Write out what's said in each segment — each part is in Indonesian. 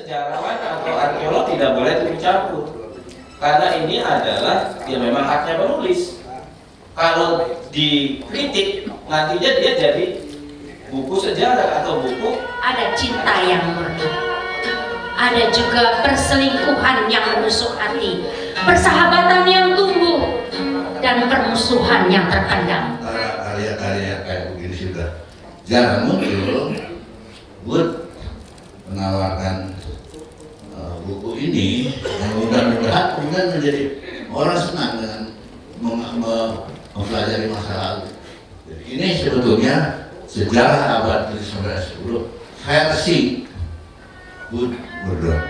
sejarawan atau arkeolog tidak boleh ikut campur, karena ini adalah ya memang haknya penulis. Kalau dikritik nantinya dia jadi buku sejarah atau buku. Ada cinta yang murni, ada juga perselingkuhan yang menusuk hati, persahabatan yang tumbuh, dan permusuhan yang terpendam. Karya-karya kayak begini sudah jarang muncul. Wood menawarkan buku ini yang mudah-mudahan kemudian menjadi orang senang dengan mempelajari masa lalu. Jadi ini sebetulnya sejarah abad ke-19 versi Wood Gordon.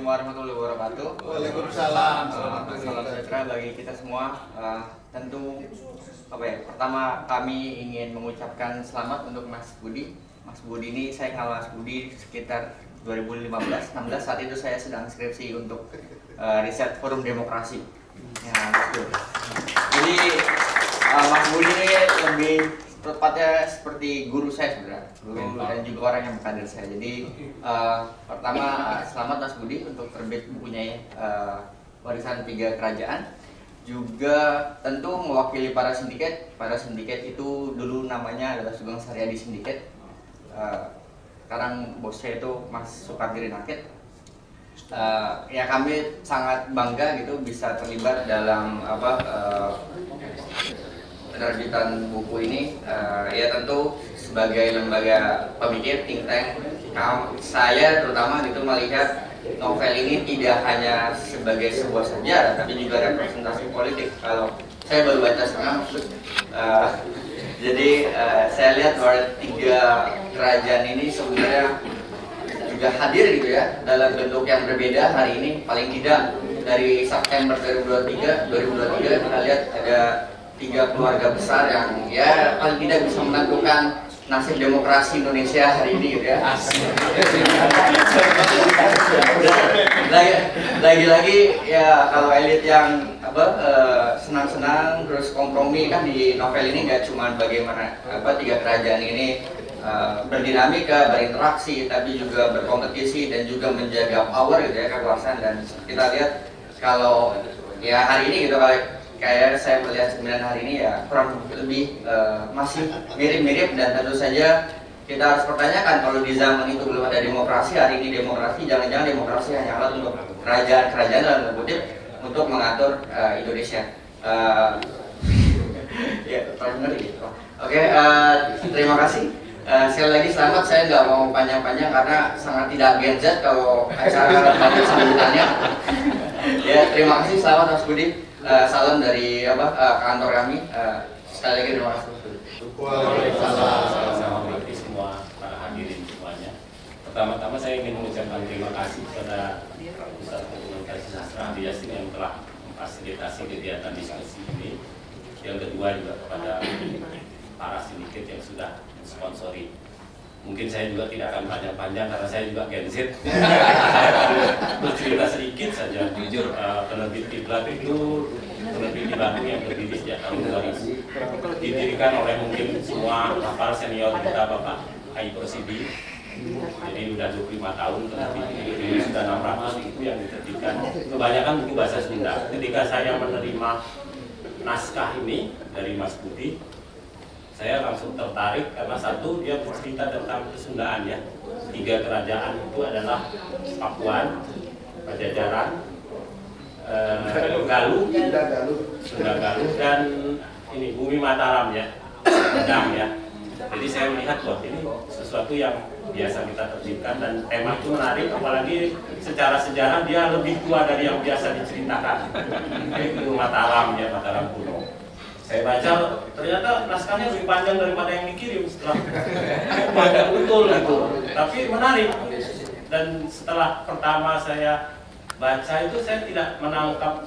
Warahmatullahi wabarakatuh. Waalaikumsalam. Salam sejahtera bagi kita semua. Tentu pertama kami ingin mengucapkan selamat untuk Mas Budi. Mas Budi ini saya kenal Mas Budi sekitar 2015-16, saat itu saya sedang skripsi untuk riset Forum Demokrasi. Ya, betul. Jadi Mas Budi ini lebih tepatnya seperti guru saya sebenarnya, guru dan juga orang yang mengkader saya. Jadi pertama selamat Mas Budi untuk terbit bukunya Warisan Tiga Kerajaan. Juga tentu mewakili para sindiket. Para sindiket itu dulu namanya adalah Sugeng Saryadi Sindiket. Sekarang bosnya itu Mas Supardi Nakit. Ya kami sangat bangga gitu bisa terlibat dalam penerbitan buku ini. Ya tentu sebagai lembaga pemikir think tank, saya terutama gitu melihat novel ini tidak hanya sebagai sebuah sejarah tapi juga representasi politik. Kalau saya baru baca setengah jadi saya lihat bahwa tiga kerajaan ini sebenarnya juga hadir gitu ya dalam bentuk yang berbeda hari ini. Paling tidak dari September 2023 kita lihat ada tiga keluarga besar yang ya paling tidak bisa menentukan nasib demokrasi Indonesia hari ini gitu ya. Lagi-lagi ya kalau elit yang senang-senang terus kompromi kan di novel ini nggak cuma bagaimana tiga kerajaan ini berdinamika, berinteraksi, tapi juga berkompetisi dan juga menjaga power gitu ya, kekuasaan. Dan kita lihat kalau ya hari ini gitu kayak saya melihat 9 hari ini ya kurang lebih masih mirip-mirip. Dan tentu saja kita harus pertanyakan kalau di zaman itu belum ada demokrasi, hari ini demokrasi, jangan-jangan demokrasi hanya alat untuk kerajaan-kerajaan dalam tanda kutip untuk mengatur Indonesia. Ya, gitu. Oke, terima kasih. Sekali lagi selamat, saya nggak mau panjang-panjang karena sangat tidak Gen Z kalau acara banyak sambutannya. Ya, terima kasih, selamat Mas Budi. Salam dari kantor kami. Sekali lagi terima kasih. Waalaikumsalam. Semua para hadirin semuanya. Pertama-tama saya ingin mengucapkan terima kasih kepada Pusat Komunikasi Sastra Adi Yasin yang telah memfasilitasi kegiatan diskusi ini. Yang kedua juga kepada para sindiket yang sudah mensponsori. Mungkin saya juga tidak akan panjang-panjang karena saya juga Gen Z. Saya akan bercerita sedikit saja. Jujur, penerbit Kiblat itu penerbit di Bandung yang berdiri sejak tahun 2000. Didirikan oleh mungkin semua kapal senior kita, Bapak Ai Persidi. Jadi sudah 25 tahun penerbit ini, sudah 600 buku yang diterbitkan. Kebanyakan buku bahasa Sunda. Ketika saya menerima naskah ini dari Mas Budi, saya langsung tertarik karena satu, dia bercerita tentang kesundaan ya. Tiga kerajaan itu adalah Pakuan, Pajajaran, Galuh, Sunda Galuh, dan ini Bumi Mataram ya, Padang ya. Jadi saya melihat bahwa ini sesuatu yang biasa kita terbitkan dan tema itu menarik, apalagi secara sejarah dia lebih tua dari yang biasa diceritakan. Itu Mataram ya, Mataram kuno. Saya baca ternyata naskahnya lebih panjang daripada yang dikirim setelah panjang betul gitu. Tapi menarik. Dan setelah pertama saya baca itu saya tidak menangkap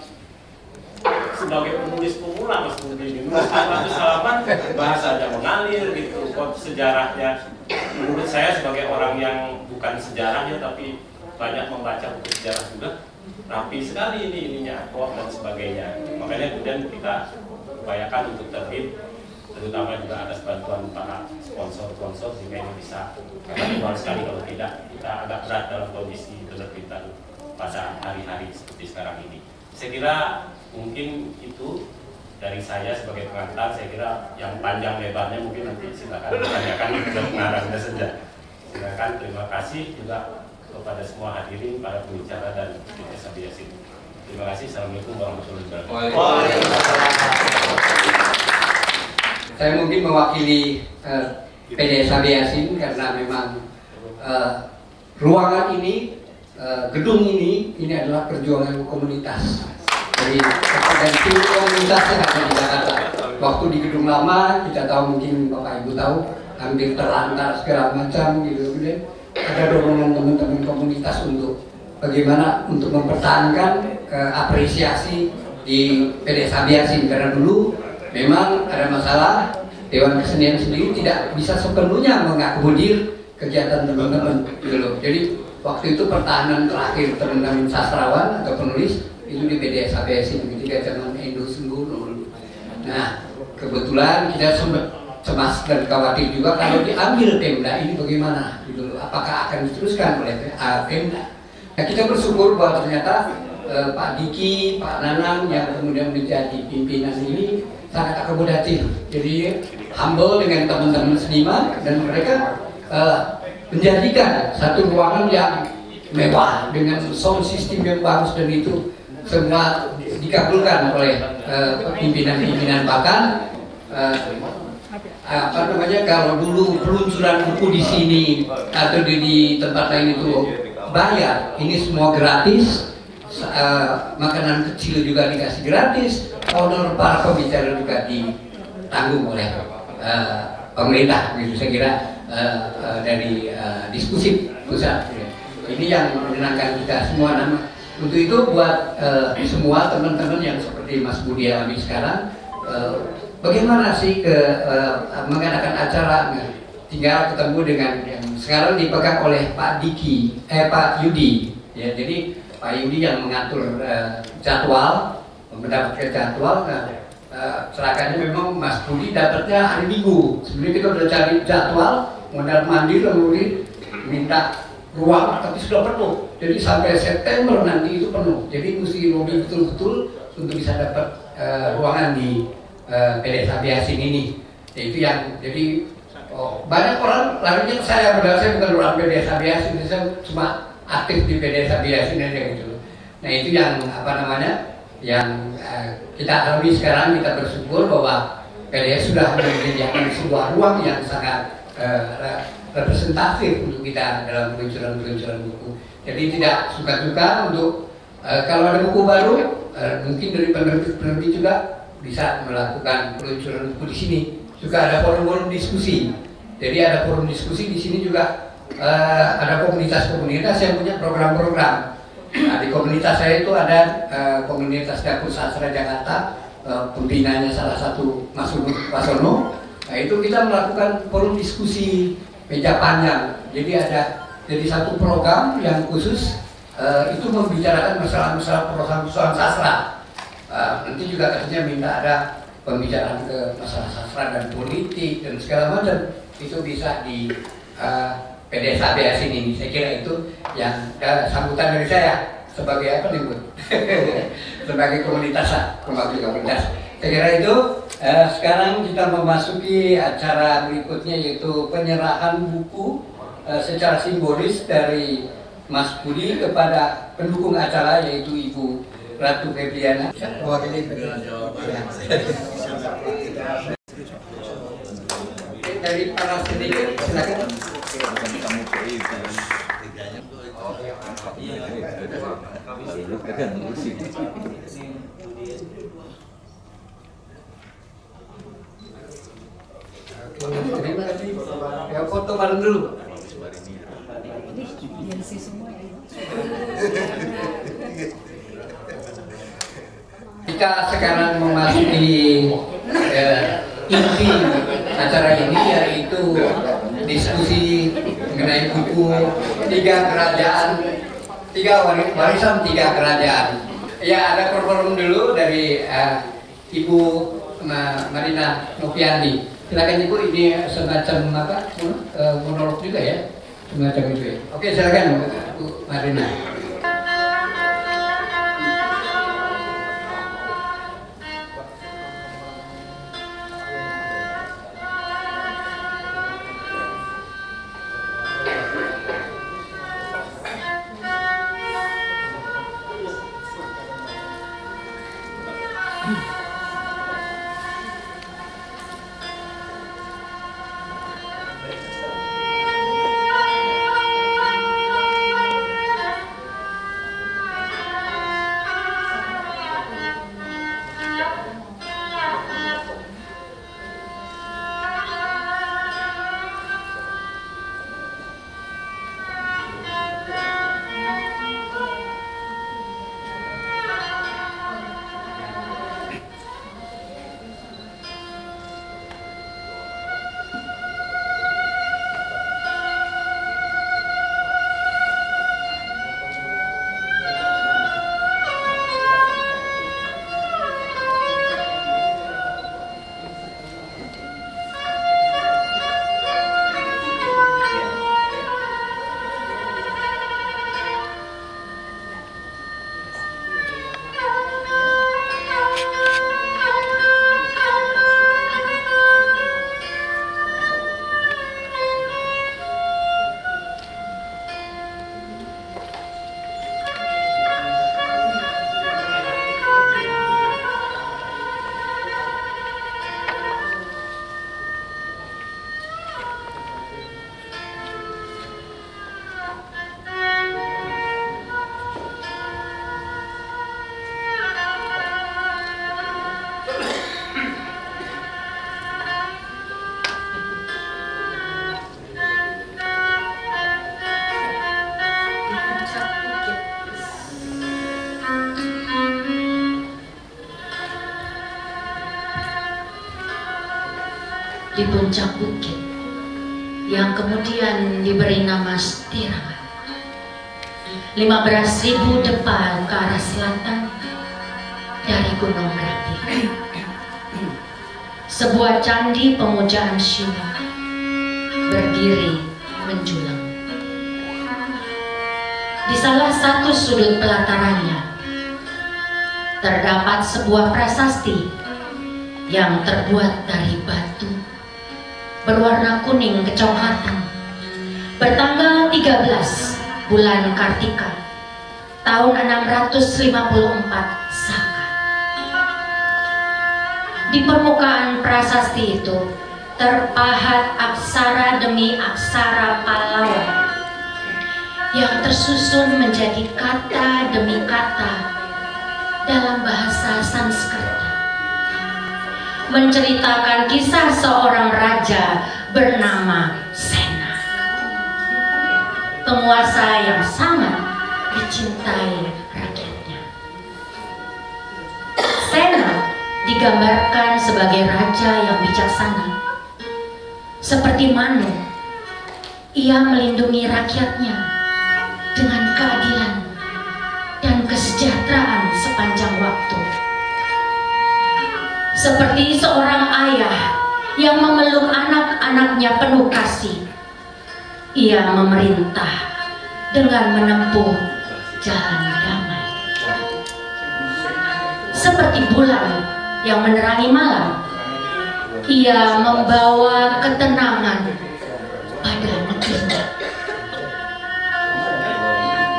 sebagai penulis pemula Mas Budi ini, 400 halaman bahasanya mengalir gitu, kok sejarahnya menurut saya sebagai orang yang bukan sejarahnya tapi banyak membaca buku sejarah juga, rapi sekali ini ininya, kok dan sebagainya. Makanya kemudian kita upayakan untuk terbit, terutama juga atas bantuan para sponsor-sponsor sehingga ini bisa, karena luar sekali kalau tidak kita agak berat dalam kondisi penerbitan pada hari-hari seperti sekarang ini. Saya kira mungkin itu dari saya sebagai pengantar. Saya kira yang panjang lebarnya mungkin nanti silakan ditanyakan ke pengarangnya saja. Silakan. Terima kasih juga kepada semua hadirin, para pembicara dan kita Sabiasin. Terima kasih. Assalamualaikum warahmatullahi wabarakatuh. Saya mungkin mewakili PD Sabiasin karena memang ruangan ini, gedung ini adalah perjuangan komunitas. Jadi dan tim komunitas yang ada di Jakarta. Waktu di gedung lama kita tahu, mungkin Bapak Ibu tahu, hampir terlantar segala macam gitu. Ada dorongan teman-teman komunitas untuk bagaimana untuk mempertahankan apresiasi di PD Sabiasin, karena dulu memang ada masalah. Dewan Kesenian sendiri tidak bisa sepenuhnya mengakomodir kegiatan teman-teman gitu. Jadi waktu itu pertahanan terakhir teman-teman sastrawan atau penulis itu di PD Sabiasin ketika zaman Endo Senggono. Nah, kebetulan kita sempat cemas dan khawatir juga kalau diambil Pemda ini bagaimana gitu. Apakah akan diteruskan oleh Pemda? Nah, kita bersyukur bahwa ternyata Pak Diki, Pak Nanang yang kemudian menjadi pimpinan ini sangat akomodatif. Jadi humble dengan teman-teman seniman dan mereka menjadikan satu ruangan yang mewah dengan sound system yang bagus, dan itu semua dikabulkan oleh pimpinan-pimpinan. Bahkan kalau dulu peluncuran buku di sini atau di tempat lain itu bayar, ini semua gratis. Makanan kecil juga dikasih gratis, honor para pembicara juga ditanggung oleh pemerintah gitu. Saya kira dari diskusi pusat ini yang menyenangkan kita semua. Untuk itu buat semua teman-teman yang seperti Mas Budi alami sekarang, bagaimana sih mengadakan acara? Tinggal ketemu dengan yang sekarang dipegang oleh Pak Yudi ya. Jadi Pak Yudi yang mengatur jadwal, mendapatkan jadwal. Celakanya memang Mas Budi dapatnya hari Minggu. Sebenarnya kita udah cari jadwal, modal mandir, lalu minta ruang, tapi sudah penuh. Jadi sampai September nanti itu penuh. Jadi mesti lobby betul-betul untuk bisa dapat ruangan di PD Sabiasin ini. Itu yang jadi banyak orang larinya ke saya, padahal saya bukan orang PD Sabiasin, saya cuma aktif di PD Sabiasin aja gitu. Nah itu yang yang kita alami sekarang. Kita bersyukur bahwa PDS sudah menyediakan sebuah ruang yang sangat representatif untuk kita dalam peluncuran buku. Jadi tidak suka-suka untuk kalau ada buku baru, mungkin dari penerbit juga bisa melakukan peluncuran buku di sini. Juga ada forum-forum diskusi. Jadi ada forum diskusi di sini juga. Ada komunitas-komunitas yang punya program-program. Nah, di komunitas saya itu ada komunitas Dapur Sastra Jakarta, pimpinannya salah satu Mas Wasono. Nah itu kita melakukan forum diskusi meja panjang. Jadi satu program yang khusus itu membicarakan masalah-masalah persoalan sastra. Nanti juga katanya minta ada pembicaraan ke masalah sastra dan politik dan segala macam. Itu bisa di PD Sabiasin ini. Saya kira itu yang sambutan dari saya sebagai apa nih Bu? Sebagai komunitas. Saya kira itu. Sekarang kita memasuki acara berikutnya, yaitu penyerahan buku secara simbolis dari Mas Budi kepada pendukung acara, yaitu Ibu Ratu Febriana. Mewakili dari para sedikit, silakan. Terima kasih. Ya, foto bareng dulu. Kita kita sekarang memasuki inti acara ini, yaitu diskusi mengenai buku warisan tiga kerajaan. Ya, ada perform dulu dari Ibu Marina Noviandi. Silakan Ibu, ini semacam apa? Monolog juga ya, semacam itu ya. Oke, silakan Bu Marina. Di puncak bukit yang kemudian diberi nama Stirahat, 15.000 depan ke arah selatan dari Gunung Merapi, sebuah candi pemujaan Shiva berdiri menjulang. Di salah satu sudut pelatarannya terdapat sebuah prasasti yang terbuat dari batu berwarna kuning kecoklatan, bertanggal 13 bulan Kartika tahun 654 Saka. Di permukaan prasasti itu terpahat aksara demi aksara Pallawa yang tersusun menjadi kata demi kata dalam bahasa Sanskerta, menceritakan kisah seorang raja bernama Sena, penguasa yang sangat dicintai rakyatnya. Sena digambarkan sebagai raja yang bijaksana. Seperti Manu, ia melindungi rakyatnya dengan keadilan dan kesejahteraan sepanjang waktu. Seperti seorang ayah yang memeluk anak-anaknya penuh kasih, ia memerintah dengan menempuh jalan damai. Seperti bulan yang menerangi malam, ia membawa ketenangan pada negerinya.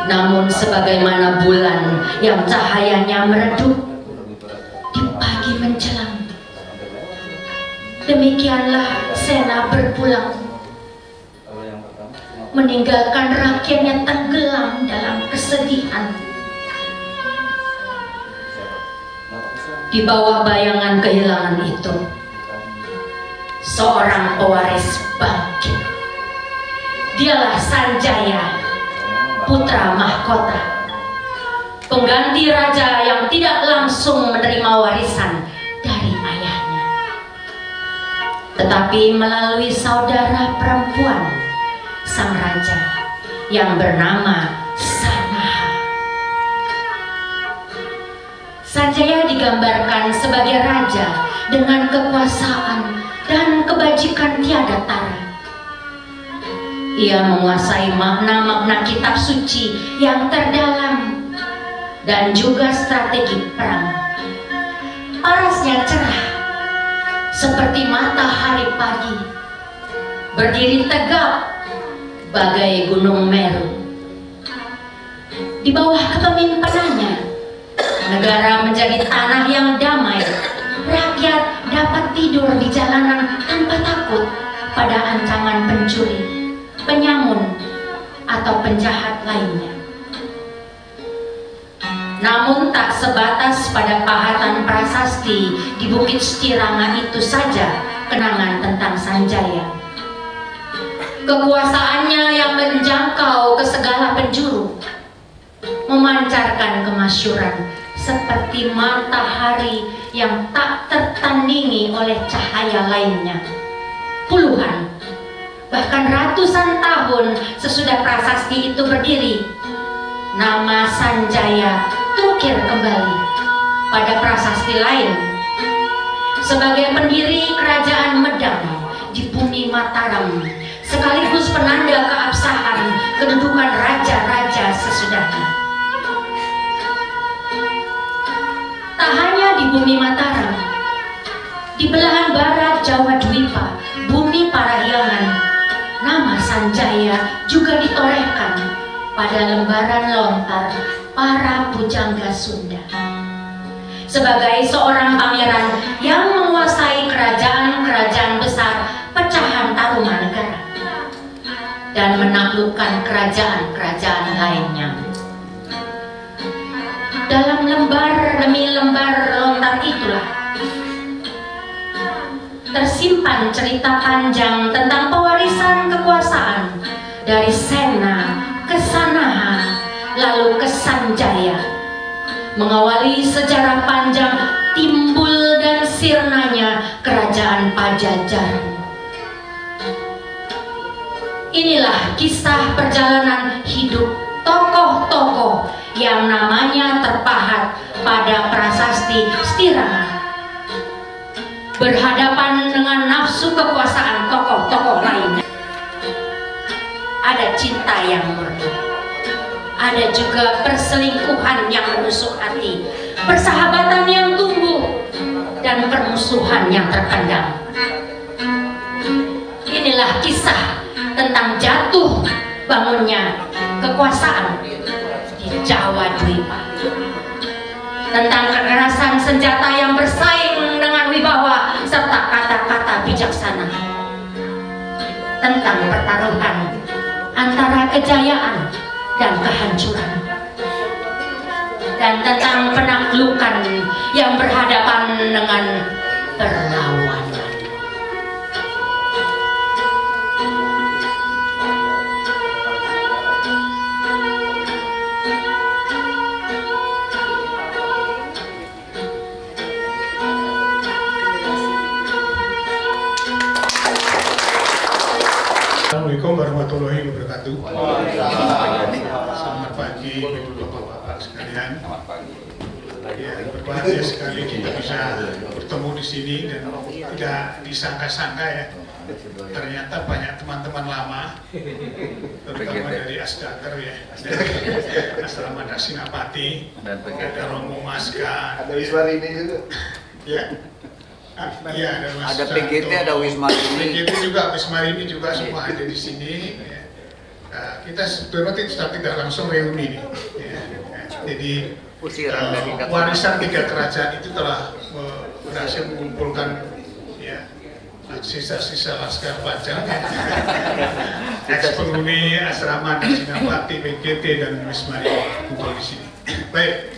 Namun sebagaimana bulan yang cahayanya meredup di pagi menjelang, demikianlah Sena berpulang, meninggalkan rakyatnya tenggelam dalam kesedihan. Di bawah bayangan kehilangan itu, seorang pewaris bangkit. Dialah Sanjaya, putra mahkota, pengganti raja yang tidak langsung menerima warisan dari ayahnya, tetapi melalui saudara perempuan sang raja yang bernama Sanaha. Sanjaya digambarkan sebagai raja dengan kekuasaan dan kebajikan tiada tara. Ia menguasai makna-makna kitab suci yang terdalam dan juga strategi perang. Parasnya cerah seperti matahari pagi, berdiri tegap bagai gunung Meru. Di bawah kepemimpinannya, negara menjadi tanah yang damai. Rakyat dapat tidur di jalanan tanpa takut pada ancaman pencuri, penyamun, atau penjahat lainnya. Namun tak sebatas pada pahatan prasasti di Bukit Setiranga itu saja kenangan tentang Sanjaya. Kekuasaannya yang menjangkau ke segala penjuru, memancarkan kemasyuran seperti matahari yang tak tertandingi oleh cahaya lainnya. Puluhan, bahkan ratusan tahun sesudah prasasti itu berdiri, nama Sanjaya terukir kembali pada prasasti lain sebagai pendiri kerajaan Medang di bumi Mataram, sekaligus penanda keabsahan kedudukan raja-raja sesudahnya. Tak hanya di bumi Mataram, di belahan barat Jawa Dwipa, bumi Parahyangan, nama Sanjaya juga ditorehkan pada lembaran lontar para pujangga Sunda. Sebagai seorang pangeran yang menguasai kerajaan-kerajaan besar pecahan Tarumanegara dan menaklukkan kerajaan-kerajaan lainnya. Dalam lembar demi lembar lontar itulah tersimpan cerita panjang tentang pewarisan kekuasaan dari Sena ke Sanaha lalu ke Sanjaya, mengawali sejarah panjang timbul dan sirnanya kerajaan Pajajaran. Inilah kisah perjalanan hidup tokoh-tokoh yang namanya terpahat pada prasasti Setiranga, berhadapan dengan nafsu kekuasaan tokoh-tokoh lainnya. Ada cinta yang murni, ada juga perselingkuhan yang menusuk hati, persahabatan yang tumbuh, dan permusuhan yang terpendam. Inilah kisah tentang jatuh bangunnya kekuasaan di Jawa Dwipa, tentang kekerasan senjata yang bersaing dengan wibawa serta kata-kata bijaksana, tentang pertaruhan antara kejayaan dan kehancuran, dan tentang penaklukan yang berhadapan dengan perlawanan. Assalamualaikum warahmatullahi wabarakatuh. Selamat pagi Bapak-bapak sekalian. Ya, berbahagia sekali kita bisa bertemu di sini dan tidak disangka-sangka ya. Ternyata banyak teman-teman lama, terutama dari Asdaker ya, dari Asrama Dasinapati, ada Romo Maska, ada Wismarini juga. Ya. Iya, ada PGT, ada Wismarini. PGT juga, Wismarini juga semua ada di sini. Ya. Kita sebenarnya tidak langsung reuni nih. Ya. Jadi warisan 3 kerajaan itu telah berhasil mengumpulkan ya sisa-sisa laskar Pajang, ya. Ex penghuni Asrama Dasinapati, PGT dan Wismarini kumpul di sini. Baik.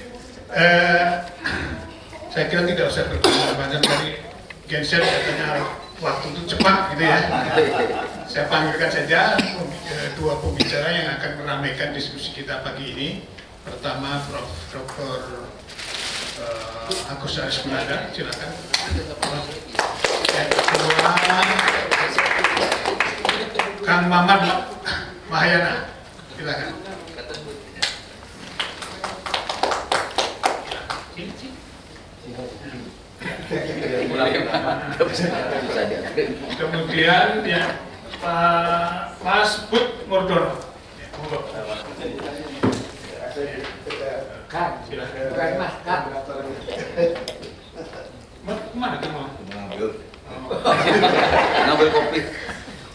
Saya kira tidak usah berpanjang dari Genset, katanya waktu itu cepat gitu ya. Saya panggilkan saja 2 pembicara yang akan meramaikan diskusi kita pagi ini. Pertama Prof. Dr. Agus Haris Gunandar, silakan. Yang kedua Kang Maman Mahayana, silakan. Kemudian ya Pak Mas Bud Murdono. Mana kamu? Ngambil kopi.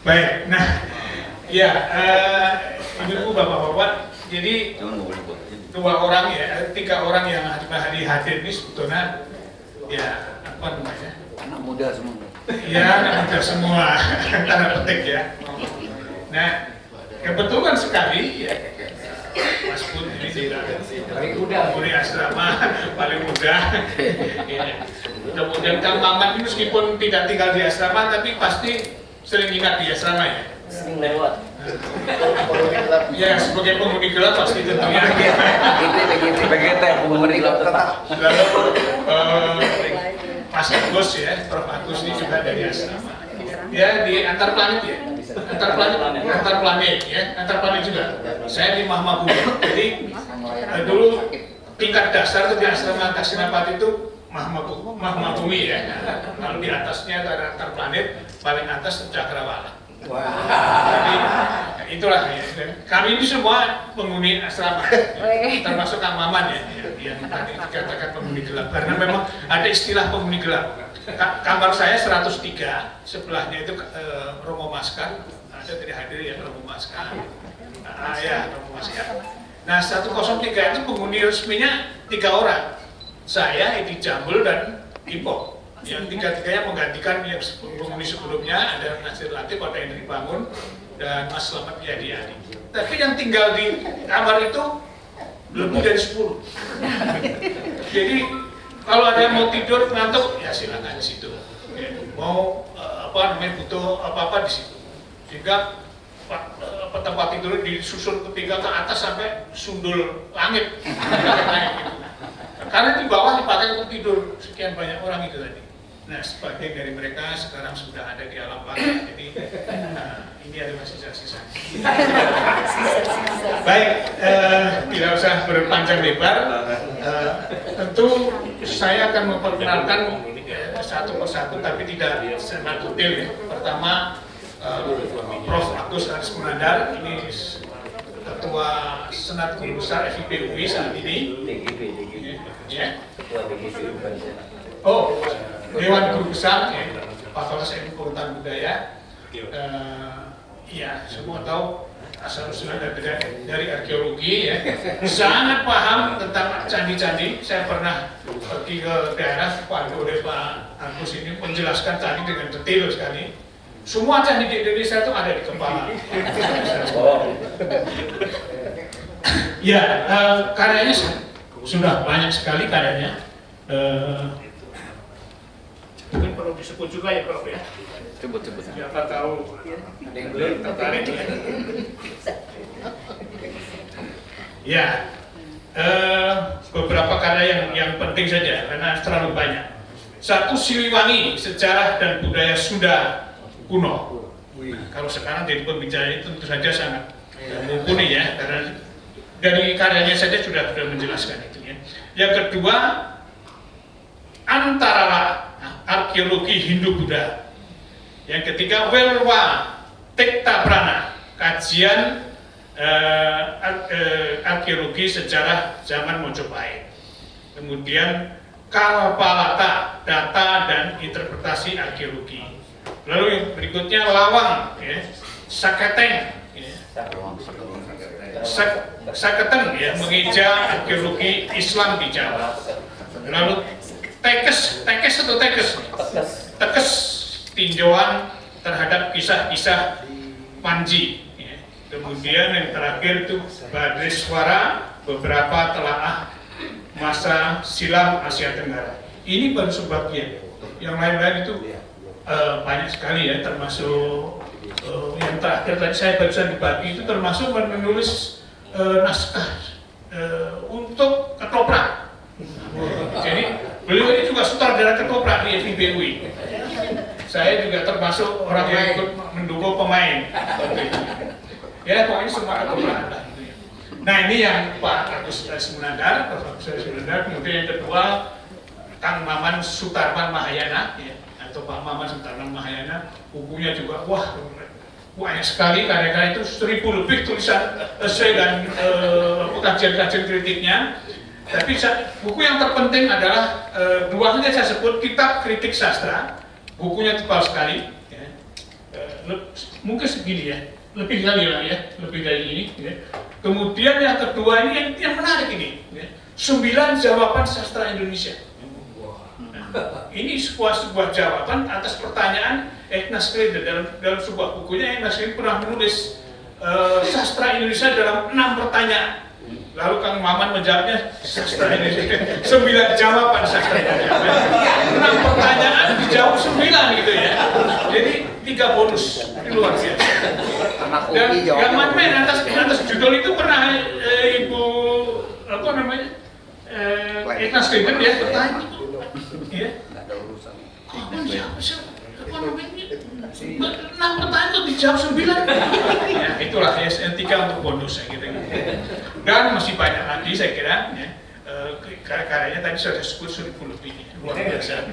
Baik, nah, ya, ibu bapak-bapak, jadi tiga orang yang hadir ini sebetulnya, ya, apa namanya? Anak muda semua. Ya, anak muda semua, tanda petik ya. Nah, kebetulan sekali, ya, Mas Bud ini juga paling muda, murid asrama paling muda. Ya. Kemudian Kang Maman ini meskipun tidak tinggal di asrama, tapi pasti sering ingat di asrama ya. Sering lewat. Ya, sebagai penghuni gelap pasti tentunya. PGT, penghuni gelap tetap. Lalu Mas Agus ya, Prof. Agus ini juga dari asrama. Ya di antar planet ya, antar planet juga. Saya di Mahma Bumi. Jadi dulu tingkat dasar itu di asrama Kasinapati itu Mahma Bumi ya. Lalu di atasnya ada antar planet, paling atas Cakrawala. Jadi itulah ya. Kami ini semua penghuni asrama, termasuk Kang Maman ya, yang tadi dikatakan penghuni gelap. Karena memang ada istilah penghuni gelap. Kamar saya 103, sebelahnya itu Romo Maskar, ada tidak hadir ya Romo Maskar. Ya Romo Maskar. Nah 103 itu penghuni resminya 3 orang, saya, Edi Jambul dan Ipo. Yang tiga-tiganya menggantikan yang penghuni sebelumnya, ada Nasir Latif, ada Henry Bangun, dan Mas Slamet Yadi. Tapi yang tinggal di kamar itu lebih dari 10. Jadi kalau ada yang mau tidur ngantuk, ya silakan di situ. Mau butuh apa-apa di situ. Sehingga tempat tidur disusun ketiga ke atas sampai sundul langit. Karena di bawah dipakai untuk tidur sekian banyak orang itu tadi. Nah, sebagian dari mereka sekarang sudah ada di alam baka, jadi ini adalah sisa-sisa. Baik, tidak usah berpanjang lebar. Tentu saya akan memperkenalkan satu persatu, tapi tidak sangat detail ya. Pertama, Prof. Agus Haris Gunandar, ini Ketua Senat Guru Besar FIP UI saat ini. Ya. Oh, Dewan Guru Besar, Fakultas Ilmu Pengetahuan Budaya. Ya, semua tahu asal-usulnya dari arkeologi ya. Sangat paham tentang candi-candi. Saya pernah pergi ke daerah oleh Pak Agus ini menjelaskan candi dengan detail sekali. Semua candi di Indonesia itu ada di kepala. Ya, karyanya sudah banyak sekali karyanya. Mungkin perlu disebut juga ya Prof ya. Sebut. Siapa tahu ada yang belum tertarik. Ya, beberapa karya yang penting saja karena terlalu banyak. Satu, Siliwangi, sejarah dan budaya Sunda kuno. Kalau sekarang jadi pembicara itu tentu saja sangat mumpuni ya, karena dari karyanya saja sudah menjelaskan itu ya. Yang kedua, Antara arkeologi Hindu-Buddha. Yang ketiga, Welwa Tekta Prana, kajian arkeologi sejarah zaman Mojopahit. Kemudian Kalpalata, data dan interpretasi arkeologi. Lalu yang berikutnya Lawang, ya, Saketeng, ya. Saketeng, ya, mengeja arkeologi Islam di Jawa. Lalu Tekes tinjauan terhadap kisah-kisah Panji. Ya. Kemudian yang terakhir itu Badriswara, beberapa telaah masa silam Asia Tenggara. Ini baru sebagian. Yang lain-lain itu banyak sekali ya, termasuk yang terakhir tadi saya barusan dibagi itu termasuk menulis naskah ketoprak. Jadi beliau ini juga sutradara ketoprak di FIBUI. Saya juga termasuk orang yang ikut mendukung pemain. Ya pokoknya semua ketoprak. Nah ini yang Pak Agus Sumunandar, kemudian yang kedua Kang Maman Sutarman Mahayana, ya, atau Pak Maman Sutarman Mahayana, bukunya juga wah banyak sekali karya-karya itu 1000 lebih tulisan esai dan kajian-kajian kritiknya. Tapi buku yang terpenting adalah dua saja saya sebut, kitab kritik sastra, bukunya tebal sekali, ya. Mungkin segini ya, lebih kali lah ya, lebih dari ini. Ya. Kemudian yang kedua ini yang menarik ini, ya. 9 jawaban sastra Indonesia. Nah, ini sebuah jawaban atas pertanyaan Ignaz Krider dalam sebuah bukunya. Ignaz Krider pernah menulis sastra Indonesia dalam 6 pertanyaan. Lalu Kang Maman menjawabnya sastra Indonesia 9 jawaban sastra Indonesia. 6 pertanyaan dijawab 9 gitu ya. Jadi 3 bonus, ini luar biasa. Dan yang main atas judul itu pernah Ibu apa namanya Ignaz Krider ya bertanya, ya. Kamu jawab apa namanya? 6 pertanyaan itu dijawab 9. Ya, itulah ya, 3 untuk bonus ya, gitu. Dan masih banyak lagi saya kira ya, karya-karyanya tadi sudah disebut 1000 lebih, luar biasa.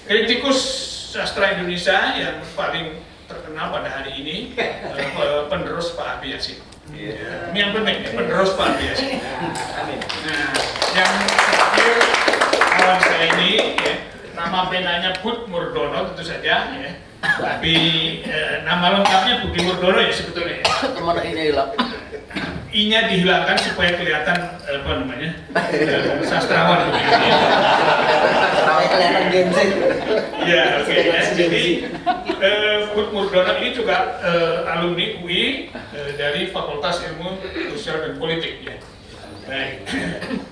Kritikus sastra Indonesia yang paling terkenal pada hari ini penerus Pak Abi Yasin. Ini yang penting, penerus Pak Abi Yasin. Nah, yang terakhir kawan saya ini ya, nama penanya Bud Murdono tentu saja ya. Tapi nama lengkapnya Budi Murdono ya sebetulnya. Kemana ini hilang? I-nya dihilangkan supaya kelihatan apa namanya sastrawan. Kelihatan gengsi. Ya, oke ya. Jadi Bud Murdono ini juga alumni UI dari Fakultas Ilmu Sosial dan Politik ya. Baik.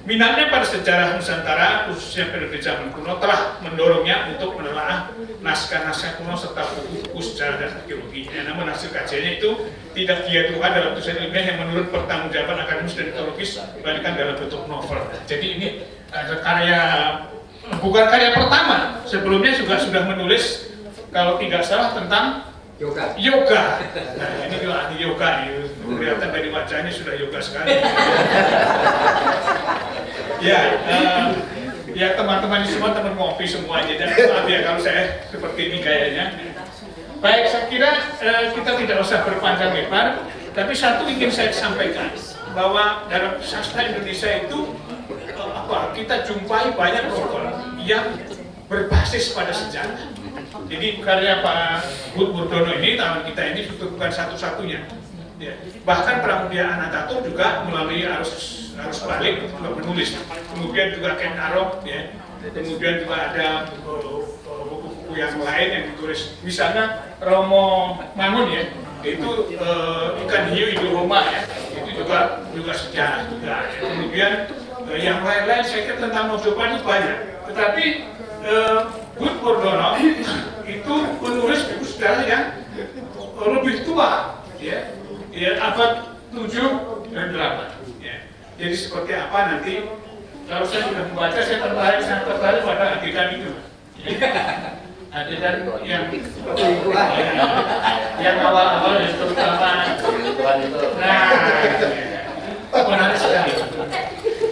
Minatnya pada sejarah Nusantara khususnya periode zaman kuno telah mendorongnya untuk menelaah naskah-naskah kuno serta buku-buku sejarah dan arkeologinya. Namun hasil kajiannya itu tidak diaturkan dalam tulisan ilmiah yang menurut pertanggungjawaban akademis dan teologis, melainkan dalam bentuk novel. Jadi ini ada karya, bukan karya pertama. Sebelumnya juga sudah menulis kalau tidak salah tentang yoga. Nah, ini juga ahli yoga ya. Kelihatan dari wajahnya sudah yoga sekali. Ya teman-teman ini semua teman ngopi semua aja. Dan maaf ya kalau saya seperti ini gayanya. Baik, saya kira kita tidak usah berpanjang lebar. Tapi satu ingin saya sampaikan bahwa dalam sastra Indonesia itu kita jumpai banyak novel yang berbasis pada sejarah. Jadi karya Pak Bud Murdono ini tahun kita ini bukan satu-satunya. Ya. Bahkan Pramudia Anantatur juga melalui arus balik juga menulis. Kemudian juga Ken Arok, ya. Kemudian juga ada buku-buku yang lain yang ditulis. Misalnya Romo Mangun ya, itu Ikan Hiu Idul Roma ya, itu juga sejarah juga. Ya. Kemudian yang lain-lain saya kira tentang Mojokerto banyak. Tetapi Bud Murdono itu menulis buku sejarah yang lebih tua, ya, abad 7 dan 8. Ya. Jadi seperti apa nanti kalau saya sudah membaca saya tertarik pada adegan itu. Adegan yang awal-awal yang terutama. Nah, menarik sekali.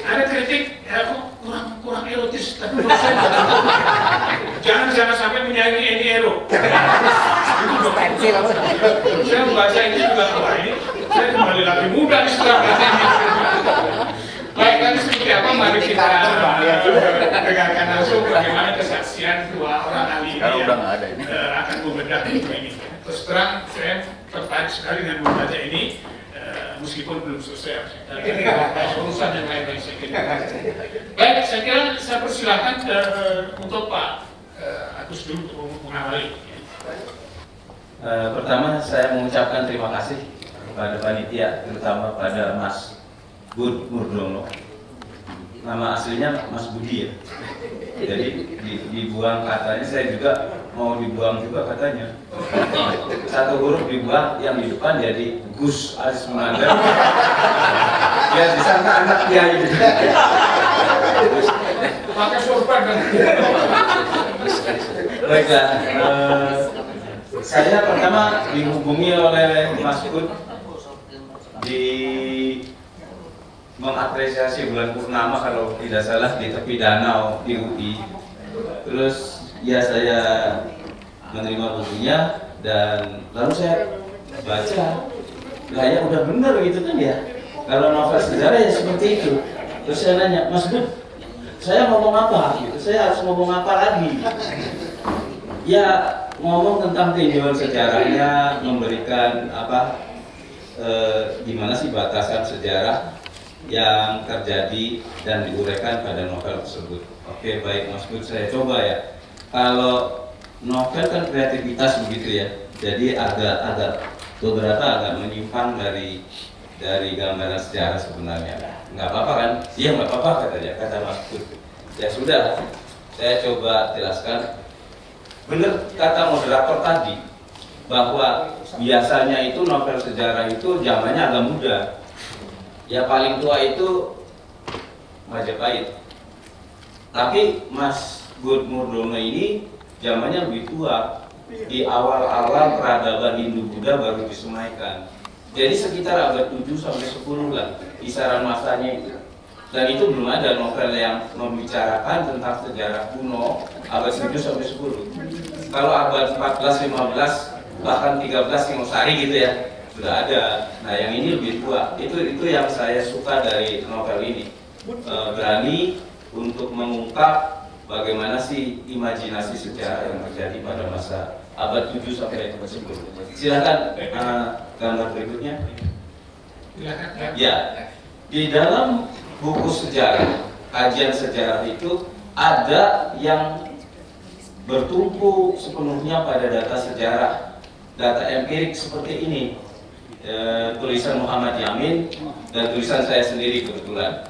Ada kritik, kurang erotis, tapi jangan sampai menyayangi Eni Ero. Saya membaca ini juga ini, saya kembali lagi muda nih setelah baca ini. Baik, nanti seperti apa mari kita dengarkan langsung bagaimana kesaksian dua orang ahli ini yang akan membedah buku ini. Terus terang saya tertarik sekali dengan membaca ini. Meskipun belum selesai, urusan yang lain saya kira. Baik, saya kira saya persilahkan untuk Pak Agus dulu untuk mengawali. Pertama saya mengucapkan terima kasih kepada panitia, terutama pada Mas Bud Murdono. Nama aslinya Mas Budi ya. Jadi dibuang katanya, saya juga mau dibuang juga katanya. Satu huruf dibuang, yang di depan jadi Gus Aris Munandar. Ya disangka anak kiai. depan kan. Baiklah, saya pertama dihubungi oleh Mas Bud di mengapresiasi bulan purnama kalau tidak salah di tepi danau di UI. Terus ya saya menerima bukunya dan lalu saya baca, lah ya udah bener gitu kan ya. Kalau novel sejarah ya seperti itu. Terus saya nanya, Mas Bud, saya ngomong apa? Gitu. Saya harus ngomong apa lagi? Ya ngomong tentang tinjauan sejarahnya, memberikan apa, gimana sih batasan sejarah yang terjadi dan diuraikan pada novel tersebut. Oke, baik Mas Bud, saya coba ya. Kalau novel kan kreativitas begitu ya, jadi agak beberapa agak menyimpang dari gambaran sejarah sebenarnya. Nggak apa-apa kan? Iya nggak apa-apa kata Mas Bud. Ya sudah, saya coba jelaskan. Benar kata moderator tadi bahwa biasanya itu novel sejarah itu zamannya agak muda. Ya paling tua itu Majapahit. Tapi Mas Bud Murdono ini zamannya lebih tua. Di awal-awal peradaban Hindu-Buddha baru disemaikan. Jadi sekitar abad 7 sampai 10 lah kisaran masanya itu. Dan itu belum ada novel yang membicarakan tentang sejarah kuno abad 7 sampai 10. Kalau abad 14, 15, bahkan 13 Singosari gitu ya, sudah ada. Nah yang ini lebih tua. Itu yang saya suka dari novel ini. Berani untuk mengungkap bagaimana sih imajinasi sejarah yang terjadi pada masa abad 7 sampai 10. Silakan gambar berikutnya. Ya, di dalam buku sejarah, kajian sejarah itu ada yang bertumpu sepenuhnya pada data sejarah, data empirik seperti ini. Tulisan Muhammad Yamin dan tulisan saya sendiri kebetulan.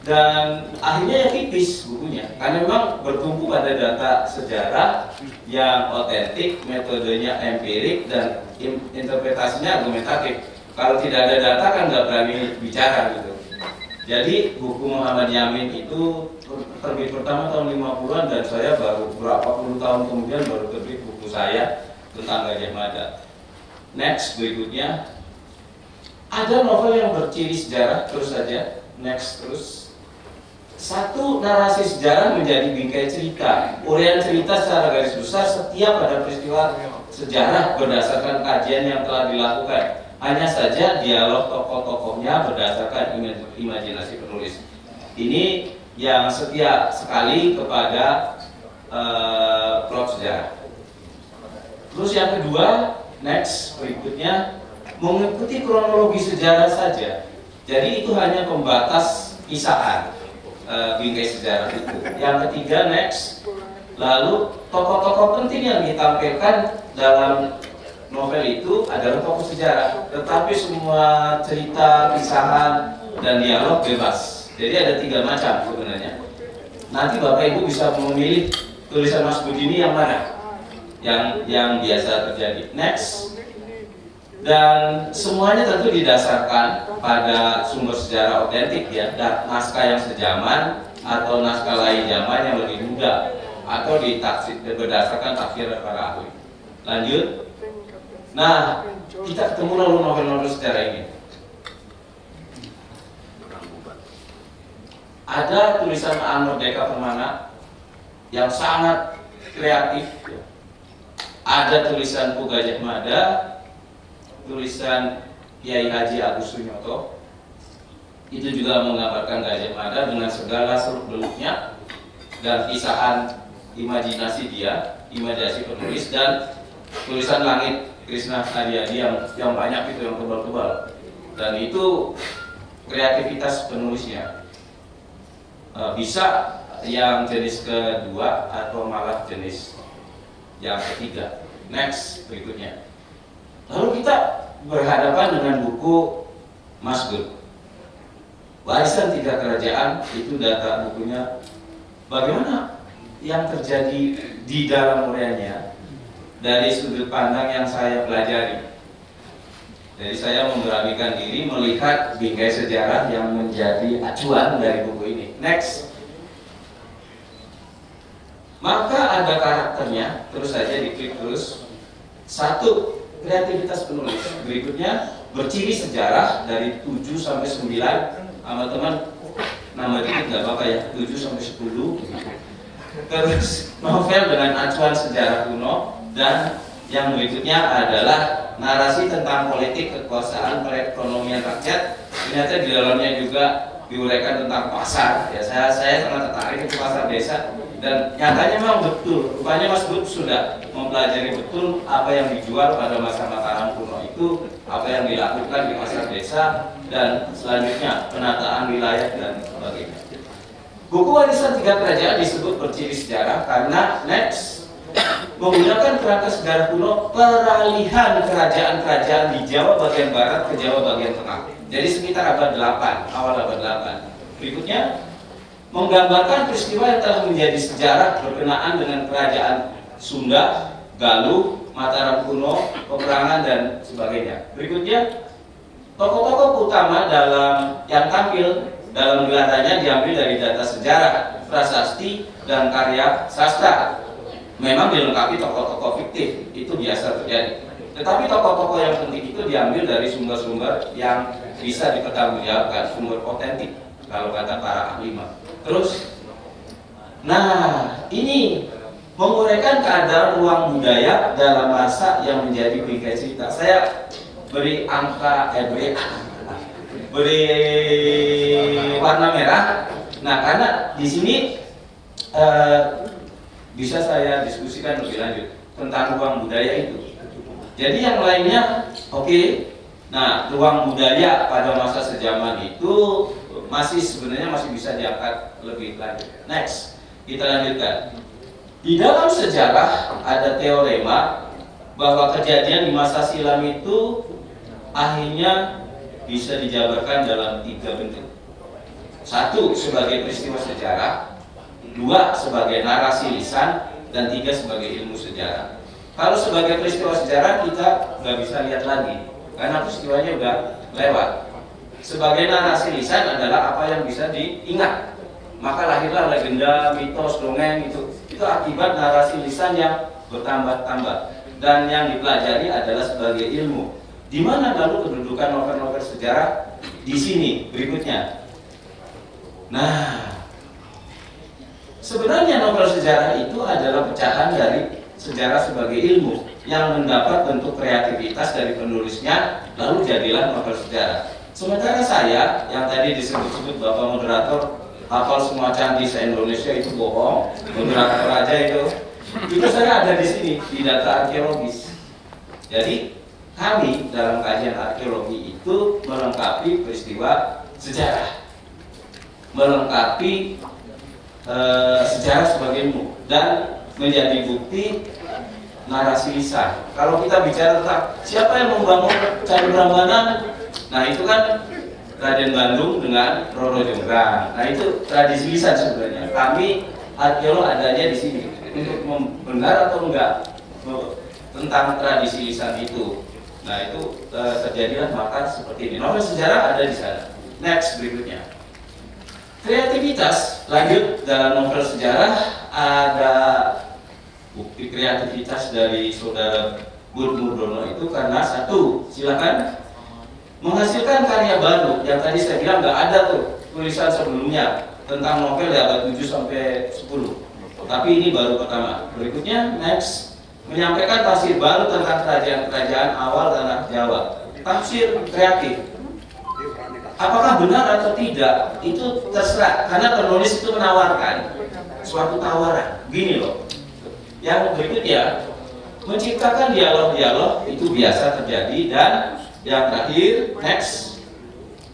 Dan akhirnya ya tipis bukunya, karena memang bertumpu pada data sejarah yang otentik, metodenya empirik dan interpretasinya argumentatif. Kalau tidak ada data kan nggak berani bicara gitu. Jadi buku Muhammad Yamin itu terbit pertama tahun 50-an dan saya baru berapa puluh tahun kemudian baru terbit buku saya tentang Gajah Mada. Next berikutnya, ada novel yang berciri sejarah terus saja. Next terus. Satu, narasi sejarah menjadi bingkai cerita. Uraian cerita secara garis besar setiap pada peristiwa sejarah berdasarkan kajian yang telah dilakukan. Hanya saja dialog tokoh-tokohnya berdasarkan imajinasi penulis. Ini yang setia sekali kepada plot sejarah. Terus yang kedua, next berikutnya, mengikuti kronologi sejarah saja. Jadi itu hanya pembatas kisahan. Bingkai sejarah itu. Yang ketiga, next, lalu tokoh-tokoh penting yang ditampilkan dalam novel itu adalah tokoh sejarah, tetapi semua cerita, kisahan, dan dialog bebas. Jadi ada 3 macam sebenarnya. Nanti Bapak Ibu bisa memilih tulisan Mas Bud ini yang mana, yang biasa terjadi. Next. Dan semuanya tentu didasarkan pada sumber sejarah otentik ya, dan naskah yang sejaman atau naskah lain zaman yang lebih muda atau berdasarkan tafsir para ahli. Lanjut. Nah, kita ketemu lalu novel-novel sejarah ini. Ada tulisan Aan Merdeka Permana yang sangat kreatif. Ada tulisan Pu Gajah Mada, tulisan Kiai Haji Agus Sunyoto, itu juga menggambarkan Gajah Mada dengan segala seluk-beluknya dan kisahan imajinasi dia, imajinasi penulis, dan tulisan Langit Krishna Aryadi yang banyak itu, yang tebal-tebal, dan itu kreativitas penulisnya. Bisa yang jenis kedua atau malah jenis yang ketiga. Next berikutnya. Lalu kita berhadapan dengan buku Mas Bud, Warisan 3 Kerajaan. Itu data bukunya. Bagaimana yang terjadi di dalam uraiannya dari sudut pandang yang saya pelajari. Jadi saya memberanikan diri melihat bingkai sejarah yang menjadi acuan dari buku ini. Next. maka ada karakternya. Terus saja diklik terus. 1. Kreativitas penulis. Berikutnya berciri sejarah dari 7 sampai 9. Sama teman nama dikit nggak apa-apa ya, 7 sampai 10. Terus novel dengan acuan sejarah kuno, dan yang berikutnya adalah narasi tentang politik, kekuasaan, perekonomian rakyat. Ternyata di dalamnya juga diuraikan tentang pasar. Ya, saya sangat tertarik ke pasar desa, dan nyatanya memang betul. Rupanya Mas Bud sudah mempelajari betul apa yang dijual pada masa Mataram kuno itu, apa yang dilakukan di pasar desa, dan selanjutnya penataan wilayah dan sebagainya. Buku Warisan Tiga Kerajaan disebut berciri sejarah karena next menggunakan kerangka sejarah kuno peralihan kerajaan-kerajaan di Jawa bagian barat ke Jawa bagian tengah. Jadi sekitar abad 8, awal abad 8. Berikutnya menggambarkan peristiwa yang telah menjadi sejarah berkenaan dengan kerajaan Sunda, Galuh, Mataram kuno, peperangan dan sebagainya. Berikutnya tokoh-tokoh utama yang tampil dalam gelarannya diambil dari data sejarah, prasasti, dan karya sastra. Memang dilengkapi tokoh-tokoh fiktif, itu biasa terjadi. Tetapi tokoh-tokoh yang penting itu diambil dari sumber-sumber yang bisa dipertanggungjawabkan, sumber otentik, kalau kata para ahli. Terus, nah ini menguraikan keadaan ruang budaya dalam masa yang menjadi bingkai cerita. Saya beri angka, beri warna merah. Nah, karena di sini bisa saya diskusikan lebih lanjut tentang ruang budaya itu. Jadi yang lainnya, oke. Nah, ruang budaya pada masa sejaman itu sebenarnya masih bisa diangkat lebih lanjut. Next, kita lanjutkan. Di dalam sejarah ada teorema bahwa kejadian di masa silam itu akhirnya bisa dijabarkan dalam 3 bentuk. 1 sebagai peristiwa sejarah, 2 sebagai narasi lisan, dan 3 sebagai ilmu sejarah. Kalau sebagai peristiwa sejarah kita nggak bisa lihat lagi karena peristiwanya udah lewat. Sebagai narasi lisan adalah apa yang bisa diingat. Maka lahirlah legenda, mitos, dongeng itu akibat narasi lisan yang bertambah-tambah. Dan yang dipelajari adalah sebagai ilmu. Di mana lalu kedudukan novel-novel sejarah? Di sini berikutnya. Nah, sebenarnya novel sejarah itu adalah pecahan dari sejarah sebagai ilmu yang mendapat bentuk kreativitas dari penulisnya, lalu jadilah novel sejarah. Sementara saya yang tadi disebut-sebut Bapak Moderator hafal semua candi se-Indonesia itu bohong, moderator aja itu saya ada di sini di data arkeologis. Jadi kami dalam kajian arkeologi itu melengkapi peristiwa sejarah, melengkapi sejarah sebagai ilmu, dan menjadi bukti narasi lisan. Kalau kita bicara tentang siapa yang membangun Candi Prambanan, nah itu kan Raden Bandung dengan Roro Jonggrang. Nah itu tradisi lisan sebenarnya. Kami arkeolog adanya di sini untuk benar atau enggak tentang tradisi lisan itu. Nah itu terjadilah maka seperti ini. Novel sejarah ada di sana. Next berikutnya. Kreativitas lanjut dalam novel sejarah ada bukti kreativitas dari saudara Bud Murdono itu karena 1, silakan menghasilkan karya baru yang tadi saya bilang nggak ada tuh tulisan sebelumnya tentang novel di abad 7 sampai 10. Tapi ini baru pertama. Berikutnya next, menyampaikan tafsir baru tentang kerajaan-kerajaan awal tanah Jawa. Tafsir kreatif. Apakah benar atau tidak itu terserah, karena penulis itu menawarkan suatu tawaran. Gini loh. Yang berikutnya, menciptakan dialog-dialog itu biasa terjadi. Dan yang terakhir, next,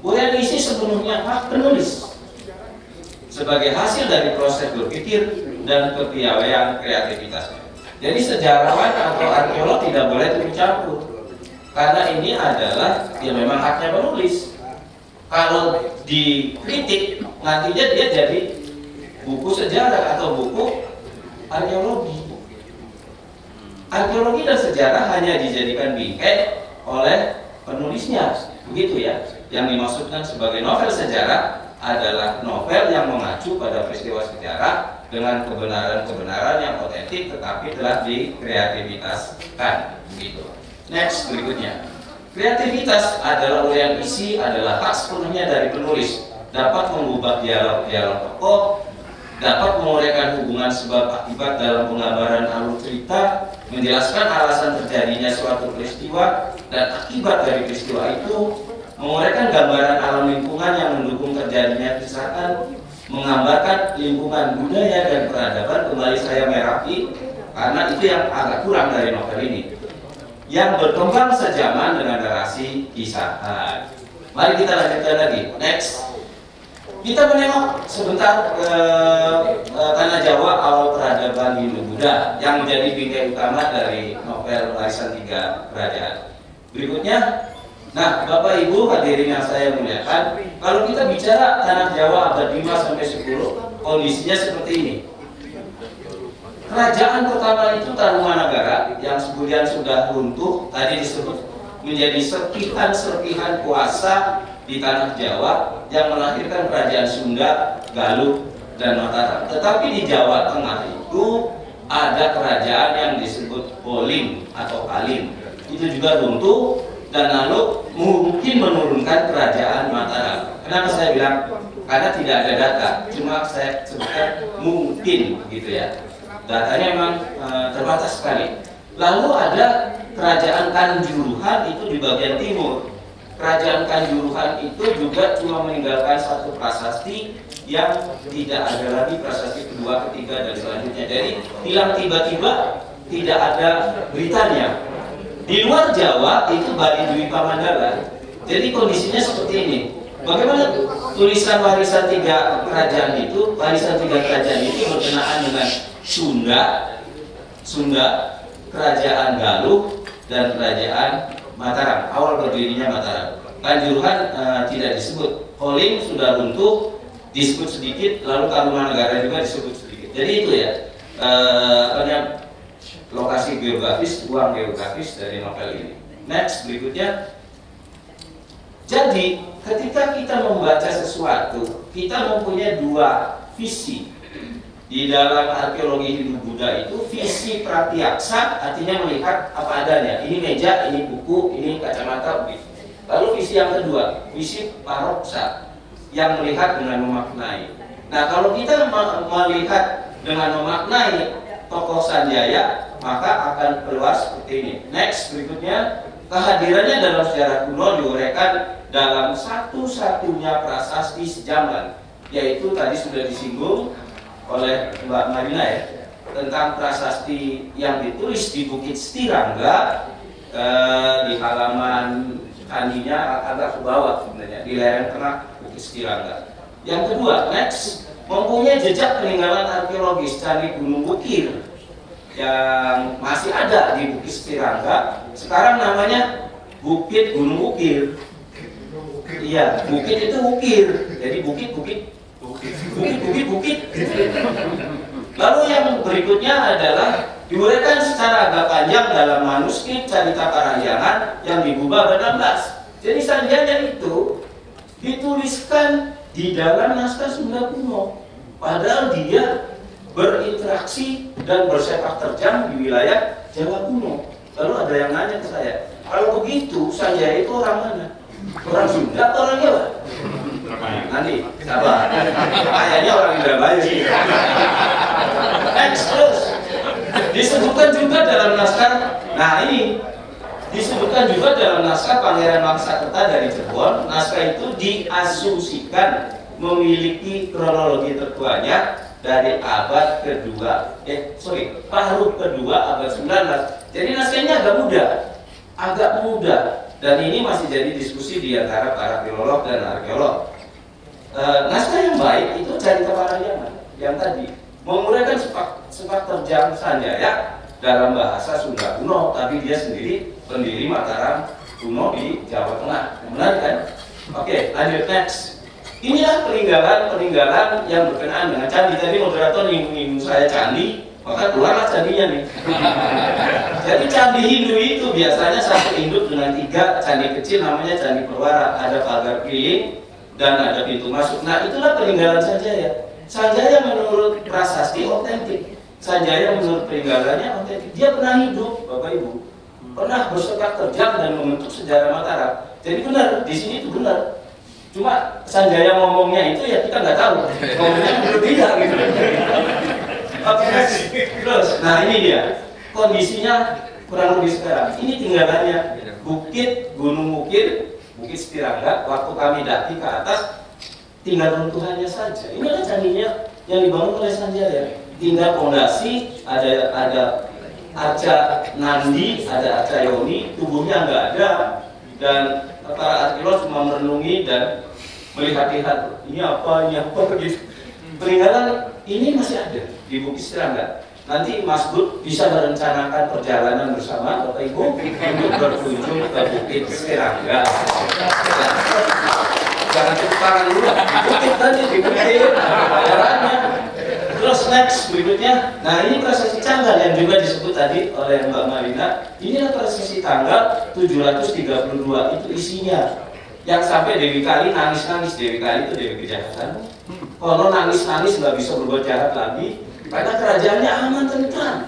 puisi sepenuhnya hak penulis sebagai hasil dari proses berpikir dan kepiawaian kreativitasnya. Jadi sejarawan atau arkeolog tidak boleh ikut campur karena ini adalah memang haknya penulis. Kalau dikritik nantinya dia jadi buku sejarah atau buku arkeologi. Arkeologi dan sejarah hanya dijadikan bingkai oleh penulisnya, begitu ya. Yang dimaksudkan sebagai novel sejarah adalah novel yang mengacu pada peristiwa sejarah dengan kebenaran-kebenaran yang otentik tetapi telah dikreativitaskan begitu. Next, berikutnya. Kreativitas adalah uraian isi adalah hak sepenuhnya dari penulis, dapat mengubah dialog-dialog tokoh, dapat menguraikan hubungan sebab akibat dalam penggambaran alur cerita, menjelaskan alasan terjadinya suatu peristiwa dan akibat dari peristiwa itu, menguraikan gambaran alam lingkungan yang mendukung terjadinya kerusakan, menggambarkan lingkungan budaya dan peradaban. Kembali saya merapi karena itu yang agak kurang dari novel ini, yang berkembang sejaman dengan narasi kisahan. Mari kita lanjutkan lagi. Next, kita menengok sebentar ke Tanah Jawa awal peradaban Hindu-Buddha yang menjadi bingkai utama dari novel Warisan Tiga Kerajaan. Berikutnya, nah Bapak Ibu hadirin yang saya muliakan, kalau kita bicara Tanah Jawa abad 5-10, kondisinya seperti ini. Kerajaan pertama itu Tarumanagara yang kemudian sudah runtuh, tadi disebut menjadi serpihan-serpihan kuasa di Tanah Jawa yang melahirkan kerajaan Sunda, Galuh, dan Mataram. Tetapi di Jawa Tengah itu ada kerajaan yang disebut Polim atau Kalim. Itu juga runtuh dan lalu mungkin menurunkan kerajaan Mataram. Kenapa saya bilang? Karena tidak ada data, cuma saya sebutkan mungkin gitu ya. Datanya memang terbatas sekali. Lalu ada kerajaan Kanjuruhan itu di bagian timur. Kerajaan Kanjuruhan itu juga cuma meninggalkan satu prasasti yang tidak ada lagi prasasti kedua, ketiga, dan selanjutnya. Jadi hilang tiba-tiba, tidak ada beritanya. Di luar Jawa itu Bali Dwi Pamandala. Jadi kondisinya seperti ini. Bagaimana tulisan Warisan Tiga Kerajaan itu? Warisan Tiga Kerajaan itu berkenaan dengan Sunda, Kerajaan Galuh, dan Kerajaan Mataram. Awal berdirinya Mataram. Kanjuruhan tidak disebut. Polim sudah runtuh, disebut sedikit, lalu Tarumanagara juga disebut sedikit. Jadi itu ya, lokasi geografis, ruang geografis dari novel ini. Next, berikutnya. Jadi, ketika kita membaca sesuatu, kita mempunyai dua visi. Di dalam arkeologi Hindu-Buddha itu visi pratyaksa, artinya melihat apa adanya. Ini meja, ini buku, ini kacamata, begitu. Lalu visi yang kedua, visi paroksa, yang melihat dengan memaknai. Nah, kalau kita melihat dengan memaknai tokoh Sanjaya, maka akan keluar seperti ini. Next, berikutnya, kehadirannya dalam sejarah kuno diuraikan dalam satu-satunya prasasti sejaman, yaitu tadi sudah disinggung oleh Mbak Marina ya, tentang prasasti yang ditulis di Bukit Stirangga, di halaman kandinya agak ke bawah sebenarnya, di lereng tengah Bukit Stirangga. Yang kedua, next, mempunyai jejak peninggalan arkeologis Candi Gunung Wukir yang masih ada di Bukit Stirangga. Sekarang namanya Bukit Gunung Wukir. Iya, bukit itu wukir, jadi bukit. Lalu yang berikutnya adalah diuraikan secara agak panjang dalam manuskrip Carita Parahyangan yang digubah ke-16. Jadi Sanjaya itu dituliskan di dalam naskah Sunda kuno, padahal dia berinteraksi dan bersepak terjang di wilayah Jawa kuno. Lalu ada yang nanya ke saya, kalau begitu Sanjaya itu orang mana? Orang Sunda atau orang Jawa? Nanti, sabar. Kayaknya orang Indramayu sih. Next, terus disebutkan juga dalam naskah. Nah ini disebutkan juga dalam naskah Pangeran Wangsakerta dari Cirebon. Naskah itu diasumsikan memiliki kronologi tertuanya dari abad kedua. Paruh kedua abad 19. Jadi naskahnya agak muda. Dan ini masih jadi diskusi di antara para filolog dan arkeolog. Naskah yang baik itu Carita Parahyangan yang tadi menguraikan sepak terjang Sanjaya dalam bahasa Sunda kuno, tapi dia sendiri pendiri Mataram kuno di Jawa Tengah. Benar kan? Oke, lanjut next. Inilah peninggalan yang berkenaan dengan candi. Tadi moderator nyinggung saya candi, maka keluarlah candinya nih. Jadi candi Hindu itu biasanya satu induk dengan 3 candi kecil, namanya candi perwara. Ada pagar keliling dan ada pintu masuk. Nah itulah peninggalan Sanjaya. Sanjaya menurut prasasti otentik, Sanjaya menurut peninggalannya otentik. Dia pernah hidup, Bapak Ibu, pernah bersekat terjang dan membentuk sejarah Mataram. Jadi benar, di sini itu benar. Cuma Sanjaya ngomongnya itu ya kita nggak tahu. Ngomongnya menurut dia gitu. Oke, terus, nah ini dia kondisinya kurang lebih sekarang. Ini tinggalannya Bukit Gunung Wukir, Bukit Setirangga. Waktu kami daki ke atas, tinggal runtuhannya saja. Ini adalah candinya yang dibangun oleh Sanjaya. Tinggal fondasi, ada Aca Nandi, ada Aca Yoni, tubuhnya nggak ada, dan para arkeolog cuma merenungi dan melihat-lihat ini apa gitu. Peninggalan ini masih ada di Bukit Setirangga. Nanti Mas Bud bisa merencanakan perjalanan bersama Bapak Ibu untuk berkunjung ke Bukit Setirangga. Jangan tepuk tangan dulu, bukit tadi dibukitin bayarannya. Terus next berikutnya, nah ini prasasti Canggal yang juga disebut tadi oleh Mbak Marina. Inilah prasasti tanggal 732, itu isinya. Yang sampai Dewi Kali nangis-nangis, Dewi Kali itu Dewi Kejahatan. Kalau nangis-nangis nggak bisa berbuat jahat lagi, karena kerajaannya aman tentram.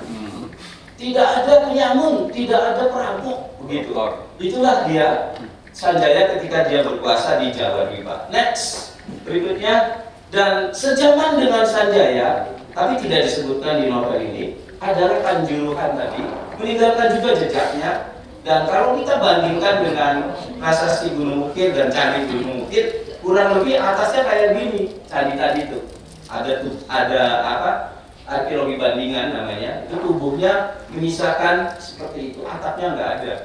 Tidak ada penyamun, tidak ada perampok, begitu. Itulah dia Sanjaya ketika dia berkuasa di Jawa Dwipa. Next, berikutnya, dan sejaman dengan Sanjaya, tapi tidak disebutkan di novel ini, adalah Kanjuruhan tadi, meninggalkan juga jejaknya. Dan kalau kita bandingkan dengan prasasti Gunung Wukir dan Candi Gunung Wukir, kurang lebih atasnya kayak gini, candi tadi itu. Ada apa? Arkeologi bandingan namanya. Itu tubuhnya menyisakan seperti itu, atapnya nggak ada.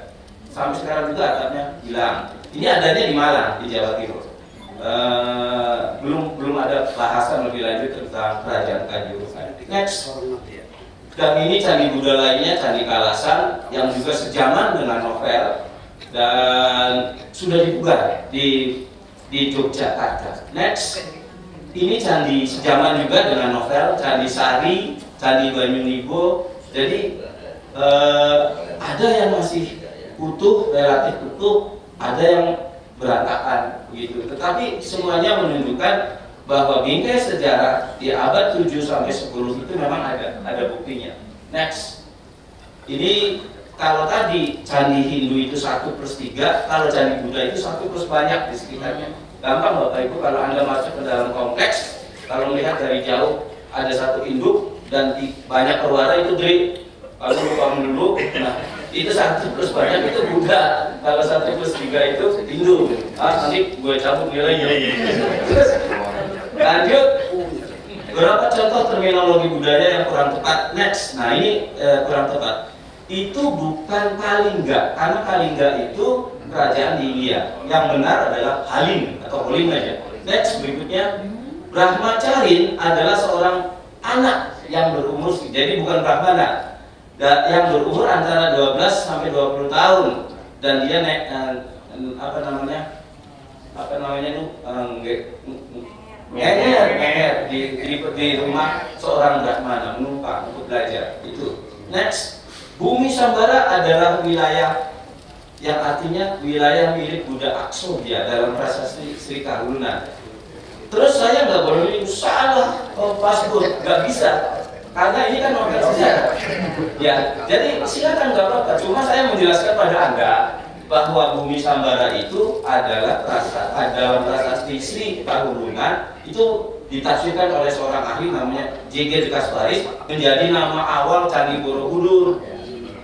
Sampai sekarang juga atapnya hilang. Ini adanya di Malang, di Jawa Timur. Belum ada bahasan lebih lanjut tentang Kerajaan Kanjuruhan. Next. Dan ini candi Buddha lainnya, Candi Kalasan, yang juga sejaman dengan novel dan sudah dibuka di Yogyakarta. Next, ini candi sejaman juga dengan novel, Candi Sari, Candi Banyunibo. Jadi ada yang masih utuh, relatif utuh, ada yang berantakan begitu. Tetapi semuanya menunjukkan bahwa bingkai sejarah di abad 7 sampai 10 itu memang ada buktinya. Next. Ini kalau tadi candi Hindu itu 1/3, kalau candi Buddha itu 1+ banyak di sekitarnya. Gampang Bapak Ibu kalau Anda masuk ke dalam kompleks, kalau melihat dari jauh ada satu induk dan banyak perwara itu dari kalau bangun dulu, nah itu 1+ banyak itu Buddha, kalau 1+3 itu Hindu. Nanti gue cabut nilainya. Terus lanjut, beberapa contoh terminologi budaya yang kurang tepat. Next, nah ini kurang tepat. Itu bukan Kalingga, karena Kalingga itu kerajaan di India. Yang benar adalah Halim atau Holim aja. Next, berikutnya, Brahmacarin adalah seorang anak yang berumur, jadi bukan Brahmana, yang berumur antara 12 sampai 20 tahun, dan dia ngeher di rumah seorang Brahmana menumpang untuk belajar itu. Next, Bumi Sambara adalah wilayah yang artinya wilayah milik Buddha Aksodya dalam prasasti Sri Kahulna. Terus saya nggak boleh salah password, nggak bisa karena ini kan novel sejarah. Ya, jadi silakan nggak apa-apa. Cuma saya menjelaskan pada Anda bahwa Bumi Sambara itu adalah dalam prasasti Sri Kahulungan itu ditafsirkan oleh seorang ahli namanya J.G. Kasparis menjadi nama awal Candi Borobudur,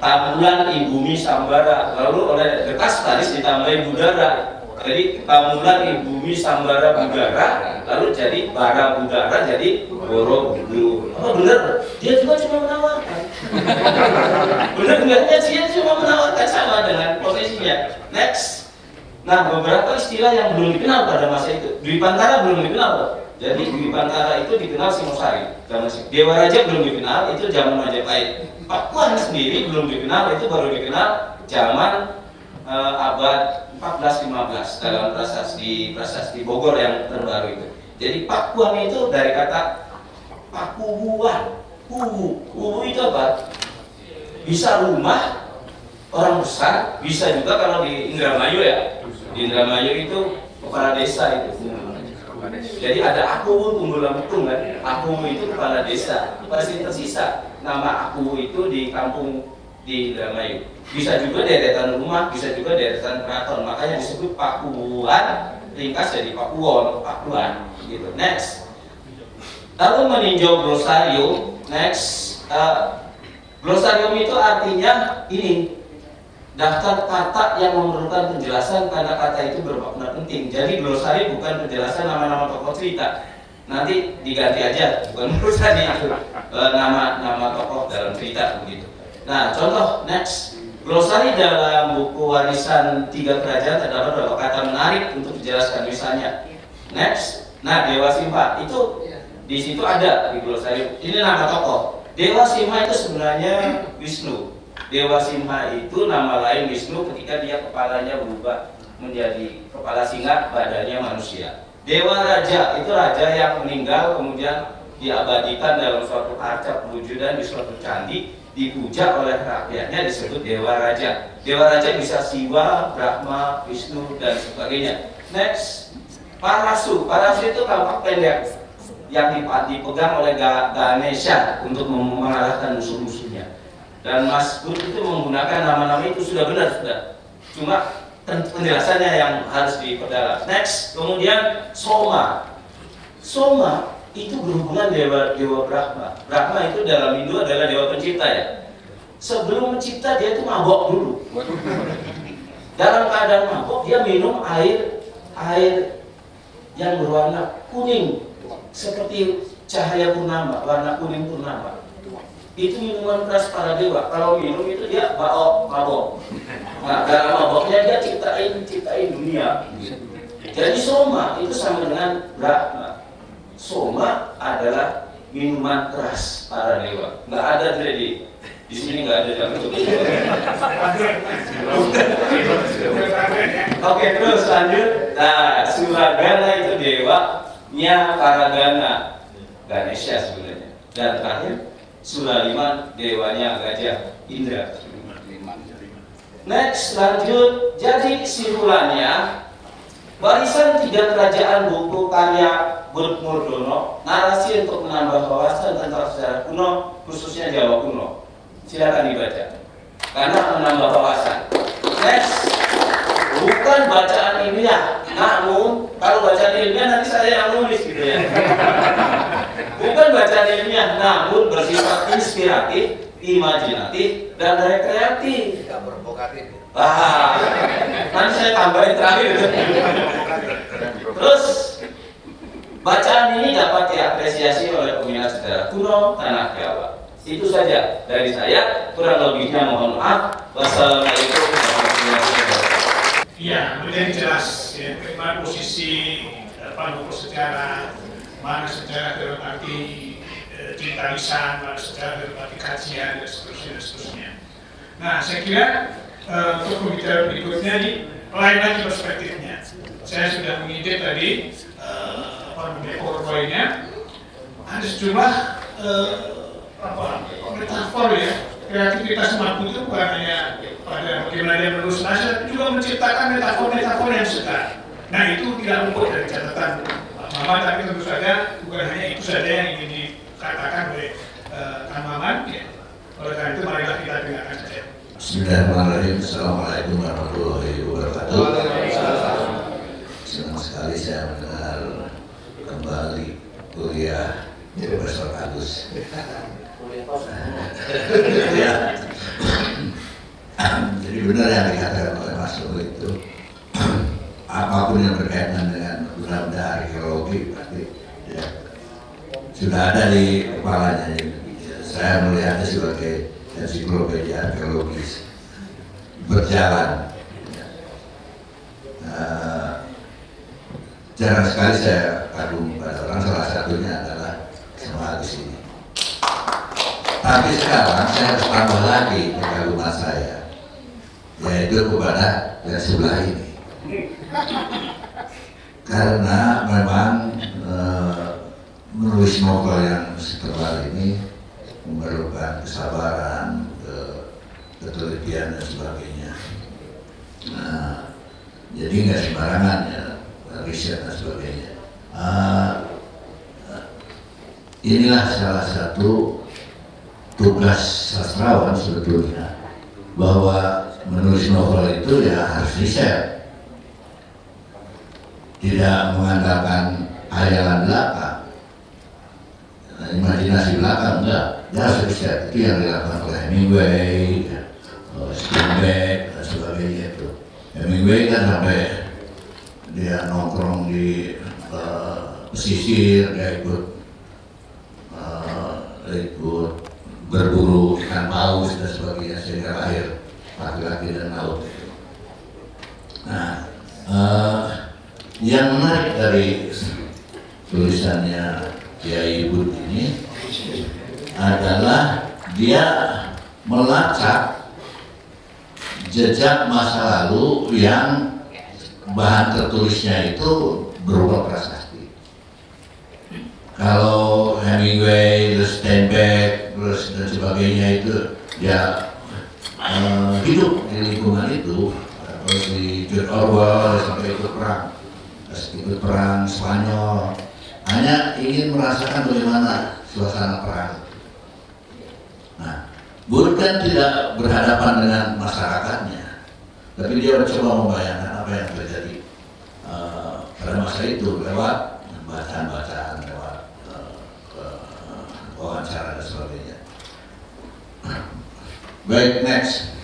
Tamulan Ibumi Sambara, lalu oleh Kasparis ditambahin Budara, jadi Tamulan Ibumi Sambara Budara, lalu jadi Bara Budara, jadi Borobudur. Apa benar? Dia juga cuma menawarkan. Benar enggaknya dia cuma menawarkan sama dengan posisinya. Next. Nah, beberapa istilah yang belum dikenal pada masa itu. Dwipantara belum dikenal. Jadi Dwipantara itu dikenal Singosari. Dewa Raja belum dikenal, itu zaman Majapahit. Pakuan sendiri belum dikenal, itu baru dikenal zaman abad 14-15 dalam prasasti Bogor yang terbaru itu. Jadi Pakuan itu dari kata Pakubuan. Kubu itu apa? Bisa rumah orang besar, bisa juga kalau di Indramayu ya. Di Indramayu itu kepala desa itu. Jadi ada Aku Tunggulang Betung kan, Aku itu kepala desa, pasti tersisa nama Aku itu di kampung di Indramayu. Bisa juga deretan rumah, bisa juga deretan keraton, makanya disebut Pakuan, ringkas jadi Pakuwon, Pakuan gitu. Next, lalu meninjau glosarium. Next, glosarium itu artinya ini, daftar kata yang memerlukan penjelasan karena kata itu bermakna penting. Jadi glosari bukan penjelasan nama-nama tokoh cerita. Nanti diganti aja, bukan glosari itu nama tokoh dalam cerita begitu. Nah, contoh next, glosari dalam buku warisan 3 kerajaan terdapat beberapa kata menarik untuk dijelaskan. Misalnya, next, nah Dewa Simha itu di situ ada di glosari. Ini nama tokoh. Dewa Simha itu sebenarnya Wisnu. Dewa Simha itu nama lain Wisnu ketika dia kepalanya berubah menjadi kepala singa, badannya manusia. Dewa Raja itu raja yang meninggal kemudian diabadikan dalam suatu arca perwujudan di suatu candi, dipuja oleh rakyatnya, disebut Dewa Raja. Dewa Raja bisa Siwa, Brahma, Wisnu dan sebagainya. Next, Parasu. Parasu itu tampak pendek yang dipegang oleh Ganesha untuk mengalahkan musuh-musuhnya. Dan Mas Bud itu menggunakan nama-nama itu sudah benar, sudah. Cuma penjelasannya yang harus diperdalam. Next, kemudian Soma. Soma itu berhubungan dewa Brahma. Brahma itu dalam Hindu adalah dewa pencipta ya. Sebelum mencipta dia itu mabok dulu. Dalam keadaan mabok dia minum air yang berwarna kuning seperti cahaya purnama, warna kuning purnama. Itu minuman keras para dewa. Kalau minum itu dia mabok. Nah, dalam maboknya dia ciptain dunia. Jadi Soma itu sama dengan Brahma. Soma adalah minuman keras para dewa. Nggak ada di sini, nggak ada yang itu. Oke, terus lanjut. Nah, Suragana itu dewanya Paragana, Ganesha sebenarnya. Dan terakhir Sulaliman dewanya Gajah, Indra. Next, lanjut. Jadi kesimpulannya, warisan 3 kerajaan buku karya Burmurdono, narasi untuk menambah wawasan tentang sejarah kuno, khususnya Jawa kuno. Silakan dibaca, karena menambah wawasan. Next, bukan bacaan ilmiah, namun kalau bacaan ilmiah nanti saya yang nulis gitu ya. Bukan bacaan ilmiah, namun bersifat inspiratif, imajinatif, dan rekreatif. Tidak provokatif. Nanti saya tambahin terakhir. Terus, bacaan ini dapat diapresiasi oleh peminat sejarah kuno tanah Jawa. Itu saja dari saya, kurang lebihnya mohon maaf. Wassalamualaikum warahmatullahi wabarakatuh. Iya, menjadi jelas ya, bagaimana posisi buku sejarah, mana sejarah dalam arti cerita lisan, mana sejarah dalam arti kajian, dan seterusnya. Nah, saya kira untuk pembicaraan berikutnya ini lain lagi perspektifnya. Saya sudah mengintip tadi poin-poinnya. Ada sejumlah metafor ya, kreativitas mampu itu bukan hanya pada bagaimana dia menulis naskah, tapi juga menciptakan metafor-metafor yang segar. Nah, itu tidak luput dari catatan Maman, tapi tentu saja bukan hanya itu saja yang ingin dikatakan oleh Kang Maman. Ya. Oleh karena itu marilah kita dengarkan saja. Bismillahirrahmanirrahim. Assalamualaikum warahmatullahi wabarakatuh. Senang sekali saya mendengar kembali kuliah Profesor Agus. Ya. Jadi benar yang dikatakan oleh Mas Lulu itu, apapun yang berkaitan dengan benda arkeologi pasti ya, sudah ada di kepalanya. Saya melihatnya sebagai ensiklopedia arkeologis berjalan. Jarang sekali saya kagum pada orang, salah satunya adalah sama Agus ini. Tapi sekarang saya harus tambah lagi kekaguman saya, yaitu kepada yang sebelah ini. Karena memang menulis novel yang setebal ini memerlukan kesabaran, ketelitian dan sebagainya. Nah, jadi nggak sembarangan ya riset dan sebagainya. inilah salah satu tugas sastrawan sebetulnya, bahwa menulis novel itu ya harus riset, tidak mengandalkan hayalan belaka, imajinasi belaka, enggak, dia harus riset. Itu yang dilakukan oleh Hemingway, Steinbeck dan sebagainya. Itu Hemingway kan sampai dia nongkrong di pesisir, dia ikut berburu ikan paus dan sebagainya, sehingga lahir laki-laki dan laut. Nah, yang menarik dari tulisannya Kiai Bud ini adalah dia melacak jejak masa lalu yang bahan tertulisnya itu berupa prasasti. Kalau Hemingway, Steinbeck, terus dan sebagainya itu ya hidup di lingkungan itu. Terus di George Orwell sampai ikut perang Spanyol, hanya ingin merasakan bagaimana suasana perang. Nah, Bud kan tidak berhadapan dengan masyarakatnya, tapi dia mencoba membayangkan apa yang terjadi pada masa itu lewat bacaan-bacaan, lewat wawancara dan sebagainya. Baik, next.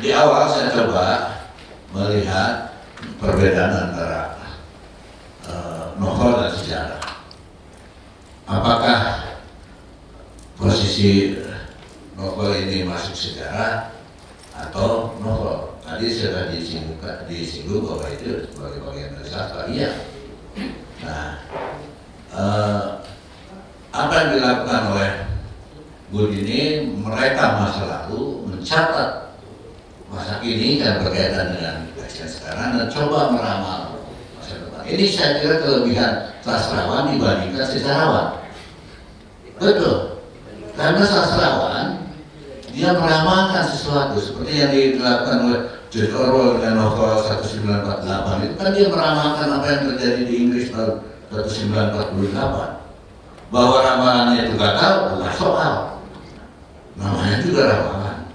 Di awal saya coba melihat perbedaan antara novel dan sejarah. Apakah posisi novel ini masuk sejarah atau novel? Tadi sudah disinggung bahwa itu sebagai bagian dari sastra. Iya. Nah, apa yang dilakukan oleh Bud ini, mereka masa lalu, mencatat masa kini dan berkaitan dengan kajian sekarang, dan coba meramal masa depan. Ini saya kira kelebihan sastrawan dibandingkan sejarawan. Betul, karena sastrawan dia meramalkan sesuatu seperti yang dilakukan oleh George Orwell dengan novel 1948 itu kan dia meramalkan apa yang terjadi di Inggris tahun 1948. Bahwa ramalannya itu gagal bukan soal, namanya juga ramalan.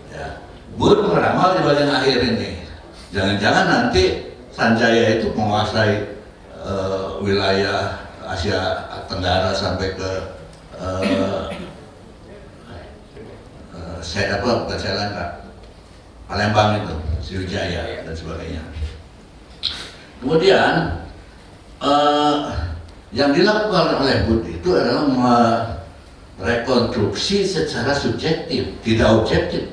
Ya, Bud meramal di bagian akhir ini. Jangan-jangan nanti Sanjaya itu menguasai wilayah Asia Tenggara sampai ke Palembang itu, Sriwijaya dan sebagainya. Kemudian yang dilakukan oleh Bud itu adalah merekonstruksi secara subjektif, tidak objektif.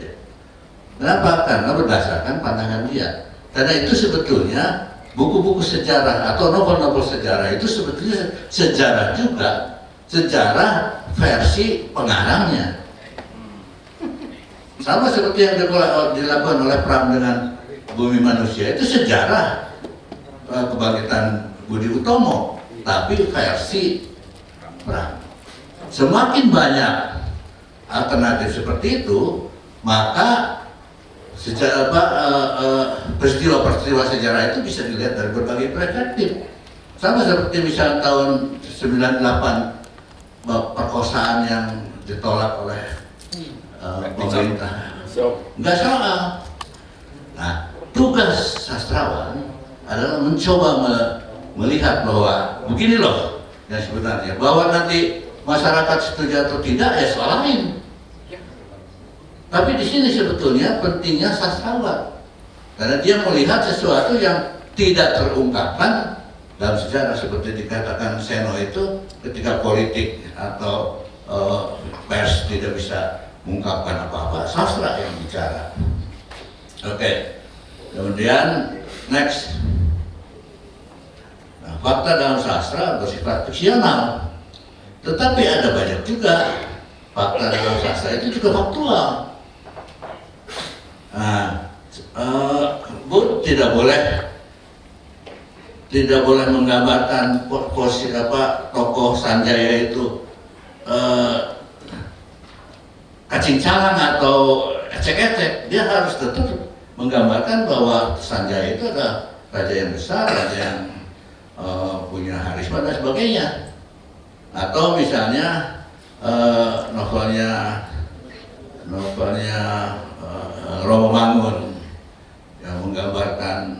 Kenapa? Karena berdasarkan pandangan dia. Karena itu sebetulnya buku-buku sejarah atau novel-novel sejarah itu sebetulnya sejarah juga, sejarah versi pengarangnya. Sama seperti yang dilakukan oleh Perang dengan Bumi Manusia, itu sejarah kebangkitan Budi Utomo, tapi versi perang. Semakin banyak alternatif seperti itu, maka peristiwa-peristiwa sejarah itu bisa dilihat dari berbagai perspektif. Sama seperti misalnya tahun 98 perkosaan yang ditolak oleh pemerintah, nggak salah. Nah, tugas sastrawan adalah mencoba melihat bahwa begini loh yang sebenarnya, bahwa nanti masyarakat setuju atau tidak ya soal lain. Tapi di sini sebetulnya pentingnya sastrawan, karena dia melihat sesuatu yang tidak terungkapkan dalam sejarah, seperti dikatakan Seno itu ketika politik atau pers tidak bisa mengungkapkan apa-apa, sastra yang bicara. Oke. Kemudian next. Nah, fakta dalam sastra bersifat fiksional, tetapi ada banyak juga fakta dalam sastra itu juga faktual. Nah, Bud tidak boleh menggambarkan posisi tokoh Sanjaya itu kacing calang atau ecek-ecek. Dia harus tetap menggambarkan bahwa Sanjaya itu adalah raja yang besar, raja yang punya harisma dan sebagainya. Atau misalnya novelnya Romo Mangun yang menggambarkan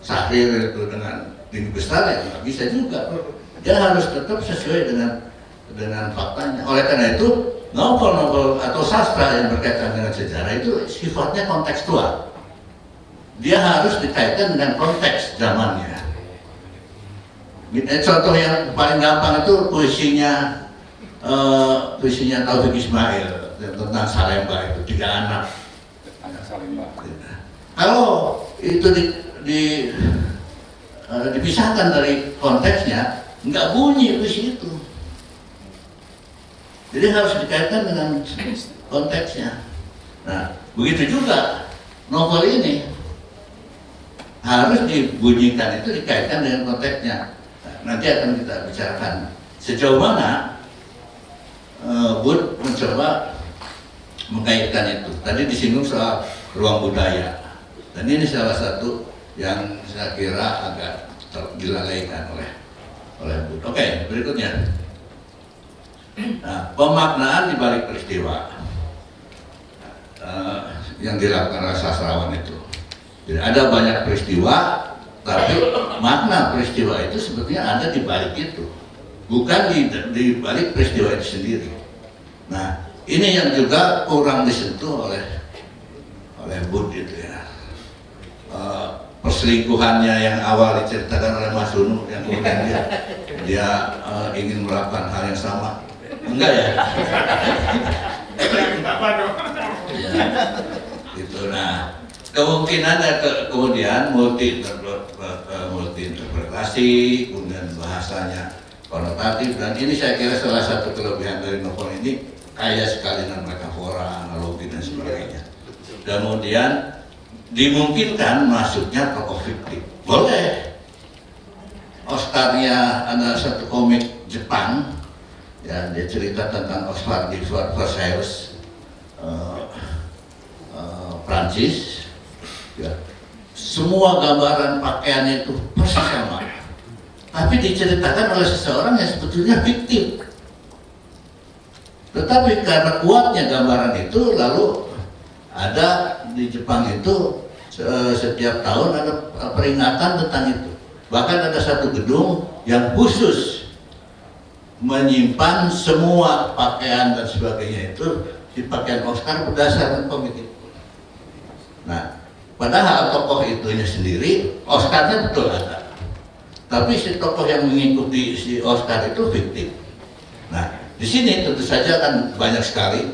Sahrir itu dengan tinggi besar, ya nggak bisa juga. Dia harus tetap sesuai dengan faktanya. Oleh karena itu novel-novel atau sastra yang berkaitan dengan sejarah itu sifatnya kontekstual. Dia harus dikaitkan dengan konteks zamannya. Contoh yang paling gampang itu puisinya Taufik Ismail tentang Salemba itu, 3 anak. Kalau itu dipisahkan dari konteksnya, nggak bunyi puisi itu. Jadi harus dikaitkan dengan konteksnya. Nah, begitu juga novel ini harus dibunyikan itu dikaitkan dengan konteksnya. Nah, nanti akan kita bicarakan sejauh mana Bud mencoba mengkaitkan itu. Tadi disinggung soal ruang budaya, dan ini salah satu yang saya kira agak dilalaikan oleh Bud. Oke, berikutnya. Nah, pemaknaan di balik peristiwa yang dilakukan oleh sastrawan itu. Jadi ada banyak peristiwa, tapi makna peristiwa itu sebetulnya ada di balik itu, bukan di balik peristiwa itu sendiri. Nah, ini yang juga kurang disentuh oleh Bud itu ya. Perselingkuhannya yang awal diceritakan oleh Mas Unu, yang kemudian dia ingin melakukan hal yang sama. Enggak ya? Ya, itu. Nah, kemungkinan kemudian multi interpretasi, kemudian bahasanya konotatif, dan ini saya kira salah satu kelebihan dari novel ini, kaya sekali dengan metafora, analogi dan sebagainya. Kemudian dimungkinkan masuknya tokoh fiktif, boleh. Oscarnya ada satu komik Jepang, ya, dia cerita tentang Oscar di Versailles, Prancis. Ya, semua gambaran pakaiannya itu persis sama, tapi diceritakan oleh seseorang yang sebetulnya fiktif. Tetapi karena kuatnya gambaran itu, lalu ada di Jepang itu setiap tahun ada peringatan tentang itu. Bahkan ada satu gedung yang khusus menyimpan semua pakaian dan sebagainya itu di pakaian Oscar berdasarkan komik itu. Nah, padahal tokoh itunya sendiri, Oscarnya betul ada, tapi si tokoh yang mengikuti si Oscar itu fiktif. Nah, di sini tentu saja kan banyak sekali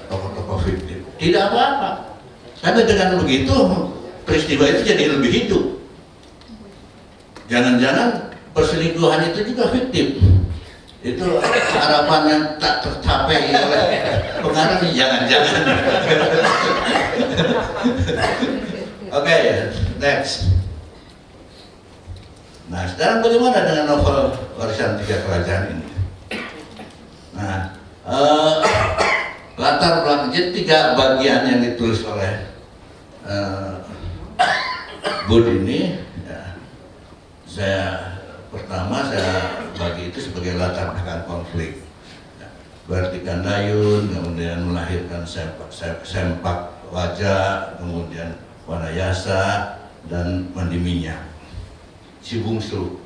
tokoh-tokoh fiktif. Tidak apa-apa, karena dengan begitu peristiwa itu jadi lebih hidup. Jangan-jangan perselingkuhan itu juga fiktif. Itu harapan yang tak tercapai oleh pengarang, jangan-jangan. Oke, next. Nah, sekarang bagaimana dengan novel Warisan Tiga Kerajaan ini? Nah, latar belakang, jadi 3 bagian yang ditulis oleh Bud ini, ya, pertama saya bagi itu sebagai latar belakang konflik. Berarti Gandayun, kemudian melahirkan Sempak Wajah, kemudian Wanayasa, dan Mandi Minyak. Si bungsu.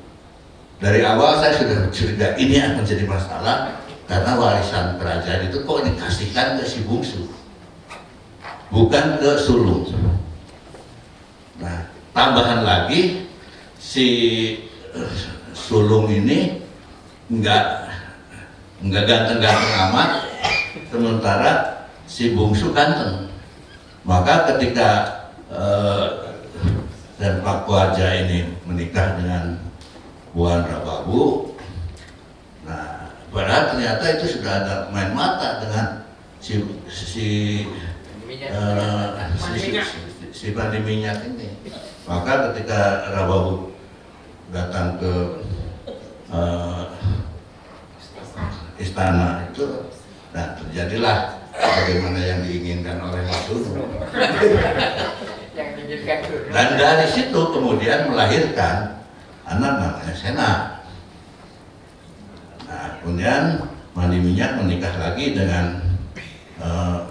Dari awal saya sudah curiga ini akan jadi masalah, karena warisan kerajaan itu kok dikasihkan ke si bungsu, bukan ke sulung. Nah, tambahan lagi si sulung ini enggak ganteng-ganteng amat, sementara si bungsu ganteng. Maka ketika Sempak Wajah ini menikah dengan Buan Rababu, nah padahal ternyata itu sudah ada main mata dengan si Mandi Minyak ini. Maka ketika Rababu datang ke istana itu, nah terjadilah bagaimana yang diinginkan oleh Mas Unu. Dan dari situ kemudian melahirkan anak namanya Sena. Nah, kemudian Mandi Minyak menikah lagi dengan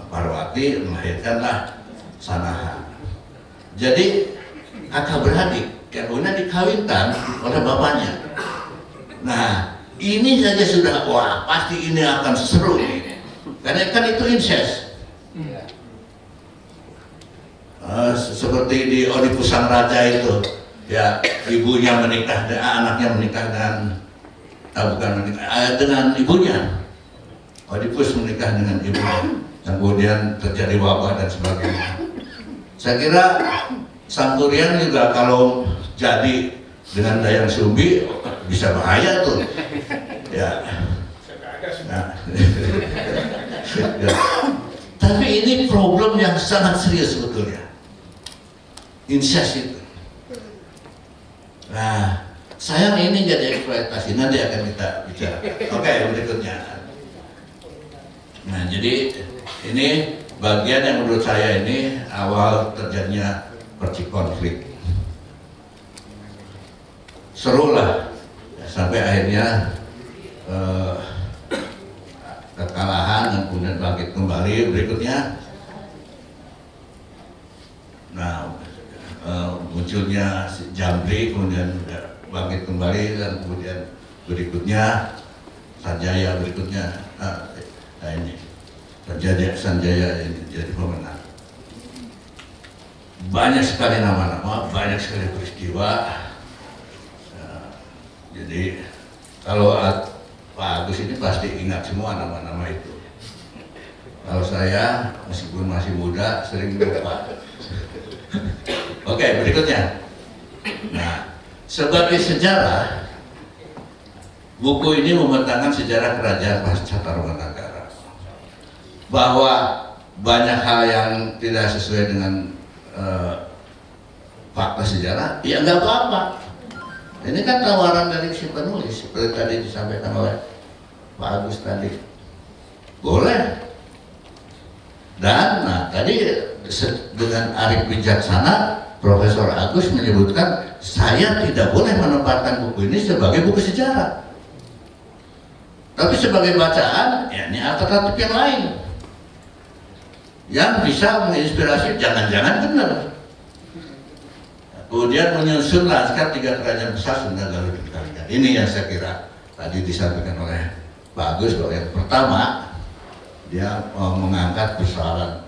Parwati, melahirkanlah Sanaha. Jadi kakak beradik, kemudian dikawinkan oleh bapaknya. Nah, ini saja sudah, wah pasti ini akan seru nih. Karena kan itu incest. Seperti di Oedipus Sang Raja itu, ya ibunya menikah, anaknya menikah dengan ibunya. Oedipus menikah dengan ibunya, kemudian terjadi wabah dan sebagainya. Saya kira Sangkuriang juga kalau jadi dengan Dayang Sumbi bisa bahaya tuh, ya. Nah. Ya. Tapi ini problem yang sangat serius sebetulnya, incest itu. Nah, sayang ini jadi eksploitasi, nanti akan kita bicara. Oke, berikutnya. Nah, jadi ini bagian yang menurut saya ini awal terjadinya percik konflik. Seru lah, sampai akhirnya kekalahan dan kemudian bangkit kembali berikutnya. Nah, munculnya Jambi, kemudian bangkit kembali, dan kemudian berikutnya Sanjaya berikutnya. Nah ini Sanjaya ini jadi pemenang. Banyak sekali nama-nama, banyak sekali peristiwa. Jadi kalau Pak Agus ini pasti ingat semua nama-nama itu. Kalau saya meskipun masih muda sering lupa. Oke, berikutnya. Nah, sebagai sejarah, buku ini membentangkan sejarah kerajaan pasca Tarumanagara. Bahwa banyak hal yang tidak sesuai dengan fakta sejarah, ya nggak apa-apa. Ini kan tawaran dari si penulis, seperti tadi disampaikan oleh Pak Agus tadi. Boleh. Dan nah tadi dengan arif bijaksana, Profesor Agus menyebutkan saya tidak boleh menempatkan buku ini sebagai buku sejarah, tapi sebagai bacaan, ya ini alternatif yang lain yang bisa menginspirasi, jangan-jangan benar. Kemudian menyusun naskah 3 kerajaan besar Sunda, Galuh, dan Kalikan. Ini yang saya kira tadi disampaikan oleh Pak Agus, bahwa yang pertama dia mengangkat persoalan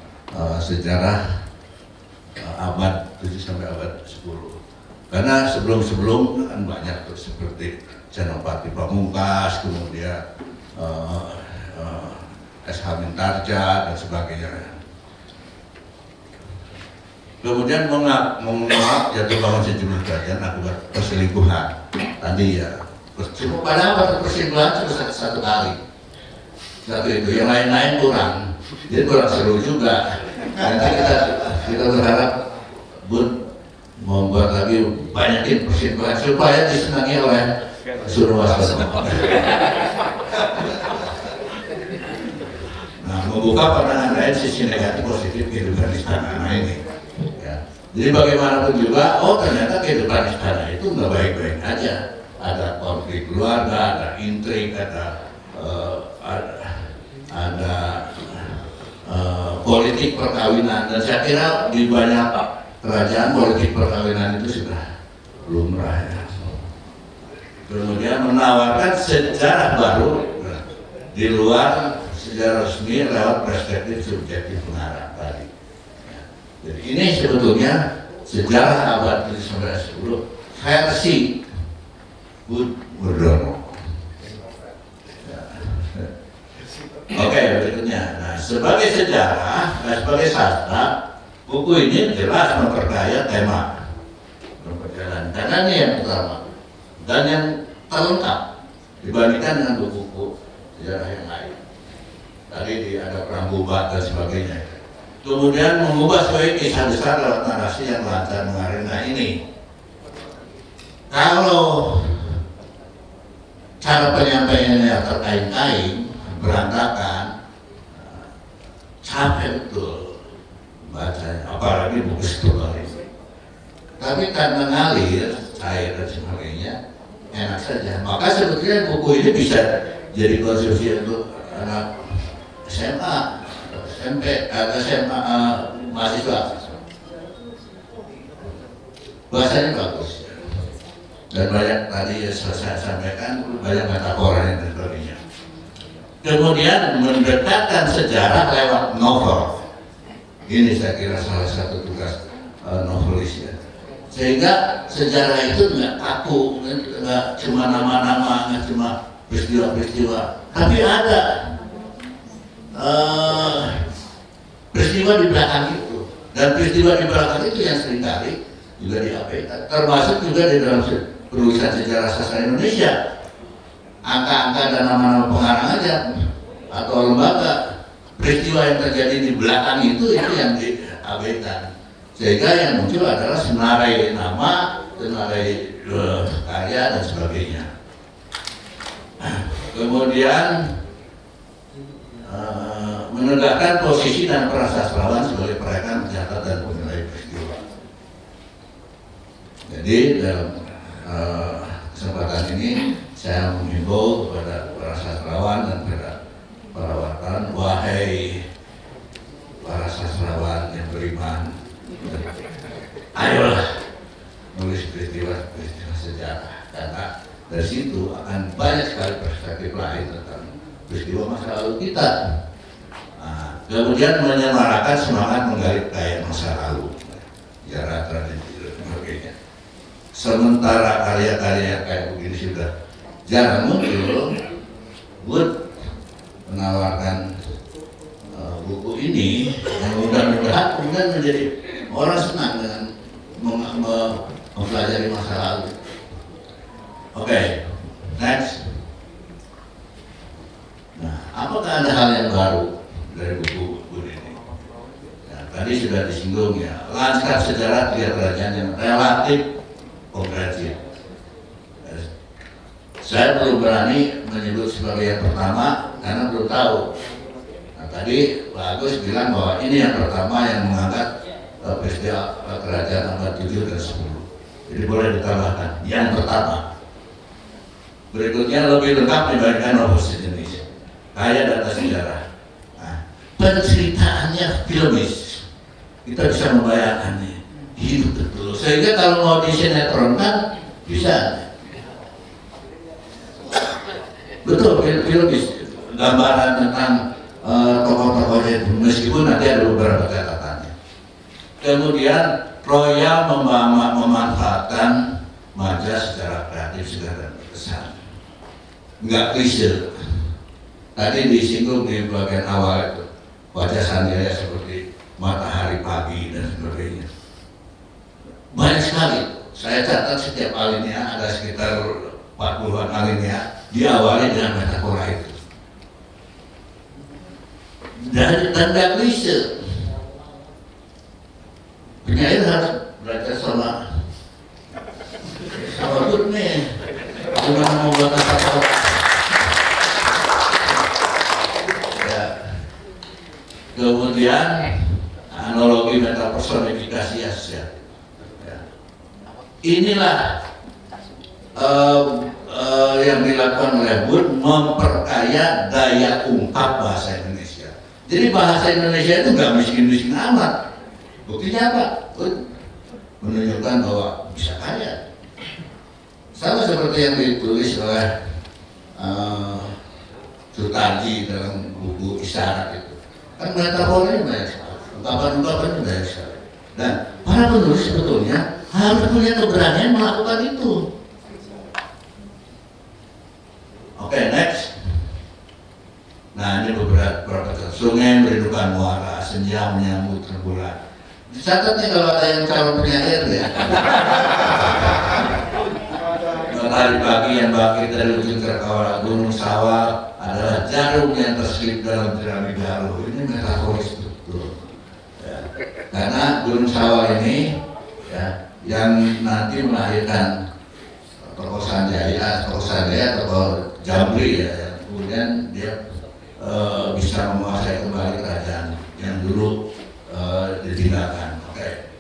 sejarah abad 7 sampai abad 10. Karena sebelum-sebelum kan banyak tuh, seperti Senopati Pamungkas, kemudian S.H. Mintarja dan sebagainya. Kemudian menguak jatuh bangun sejumlah kerajaan akibat perselingkuhan. Tadi ya, pada abad perselingkuhan cuma satu kali. Satu itu, yang lain-lain kurang. Jadi kurang seru juga. Nanti kita berharap Bun membuat lagi banyakin perselingkuhan supaya disenangi oleh Surwastono. Nah, membuka pandangan lain sisi negatif positif kehidupan istana ini. Ya. Jadi bagaimanapun juga, oh ternyata kehidupan istana itu nggak baik-baik aja. Ada konflik keluarga, ada intrik, ada politik perkawinan, dan saya kira di banyak kerajaan politik perkawinan itu sudah lumrah ya. Kemudian menawarkan sejarah baru di luar sejarah resmi lewat perspektif subjektif pengarang tadi. Jadi ini sebetulnya sejarah abad 7-10 versi Budiono. Oke, berikutnya. Nah, sebagai sejarah, sebagai sastra, buku ini jelas memperkaya tema perjalanan. Karena ini yang pertama dan yang terlengkap dibandingkan dengan buku-buku sejarah yang lain. Tadi ada perang Bubat dan sebagainya. Kemudian mengubah sebagai kisah besar lewat narasi yang lancar mengalir. Nah ini, kalau cara penyampaiannya terkain-kain, berantakan, capek betul bacanya, apalagi buku tebal ini. tapi karena ngalir, cair dan sebagainya, enak saja. Maka sebetulnya buku ini bisa jadi konsumsi untuk anak SMA, SMP, atau SMA mahasiswa. Bahasanya bagus. Dan banyak tadi saya sampaikan, banyak metaforanya dan sebagainya. Kemudian mendekatkan sejarah lewat novel. Ini saya kira salah satu tugas novelis ya. Sehingga sejarah itu nggak kaku, nggak cuma nama-nama, nggak cuma peristiwa-peristiwa, tapi ada peristiwa di belakang itu. Dan peristiwa di belakang itu yang seringkali juga diabaikan, termasuk juga di dalam penulisan sejarah sastra Indonesia. Angka-angka dan nama-nama pengarang aja atau lembaga, peristiwa yang terjadi di belakang itu yang diabaikan. Sehingga yang muncul adalah senarai nama, senarai karya dan sebagainya. Kemudian menegakkan posisi dan peran sastrawan sebagai perekam, pencatat dan penilai peristiwa. Jadi dalam kesempatan ini saya menghimbau kepada para sastrawan dan kepada para wartawan, wahai para sastrawan yang beriman, ayolah nulis peristiwa sejarah, karena dari situ akan banyak sekali perspektif lain tentang peristiwa masa lalu kita. Nah, kemudian menyemarakan semangat menggali kekayaan masa lalu, sejarah, tradisi dan sebagainya. Sementara karya-karya kayak begini sudah jarang muncul, Wood menawarkan buku ini yang mudah-mudahan kemudian menjadi orang senang dengan mempelajari masa lalu. Oke, next. Nah, apakah ada hal yang baru dari buku ini? Ya, tadi sudah disinggung ya, lanskap sejarah 3 kerajaan yang relatif komprehensif. Saya belum berani menyebut sebagai yang pertama karena belum tahu. Nah, tadi Pak Agus bilang bahwa ini yang pertama yang mengangkat peristiwa kerajaan abad 7 dan 10. Jadi boleh ditambahkan yang pertama. Berikutnya lebih lengkap dibandingkan novel sejenis, kaya data sejarah. Nah, penceritaannya filmis, kita bisa membayangkannya hidup betul. Sehingga kalau mau disinetronkan bisa. Betul, filmis, gambaran tentang tokoh-tokohnya, meskipun nanti ada beberapa catatannya. Kemudian Roya memanfaatkan majas secara kreatif, segar dan berkesan, nggak klise. Tadi disinggung di bagian awal itu wajah Sanjaya seperti matahari pagi dan sebagainya. Banyak sekali. Saya catat setiap alinea ada sekitar 40-an alinea diawali dengan metafora itu. Dan nggak klise. Penyair harus belajar sama Gurme, gimana membuat metafora. Ya. Kemudian analogi metapersonifikasi Asia. Ya. Inilah yang dilakukan oleh Wood, memperkaya daya ungkap bahasa Indonesia. Jadi bahasa Indonesia itu nggak miskin-miskin amat. Buktinya apa? Menunjukkan bahwa bisa kaya. Sama seperti yang ditulis oleh Sutarji dalam buku Isyarat itu. Kan metaforanya banyak sekali, ungkapan-ungkapannya banyak sekali. Dan para penulis sebetulnya harus punya keberanian melakukan itu. Oke, next. Nah, ini beberapa sungai merindukan muara, senja menyambut rembulan. Dicatat nih kalau ada yang calon penyair ya. Matahari pagi yang bangkit dari ujung terkawal gunung sawah adalah jarum yang terselip dalam jerami galuh. Ini metaforis betul. Ya. Karena gunung sawah ini ya, yang nanti melahirkan tokoh Sanjaya, tokoh Jamri ya. Kemudian dia bisa menguasai kembali kerajaan yang dulu ditinggalkan. Oke.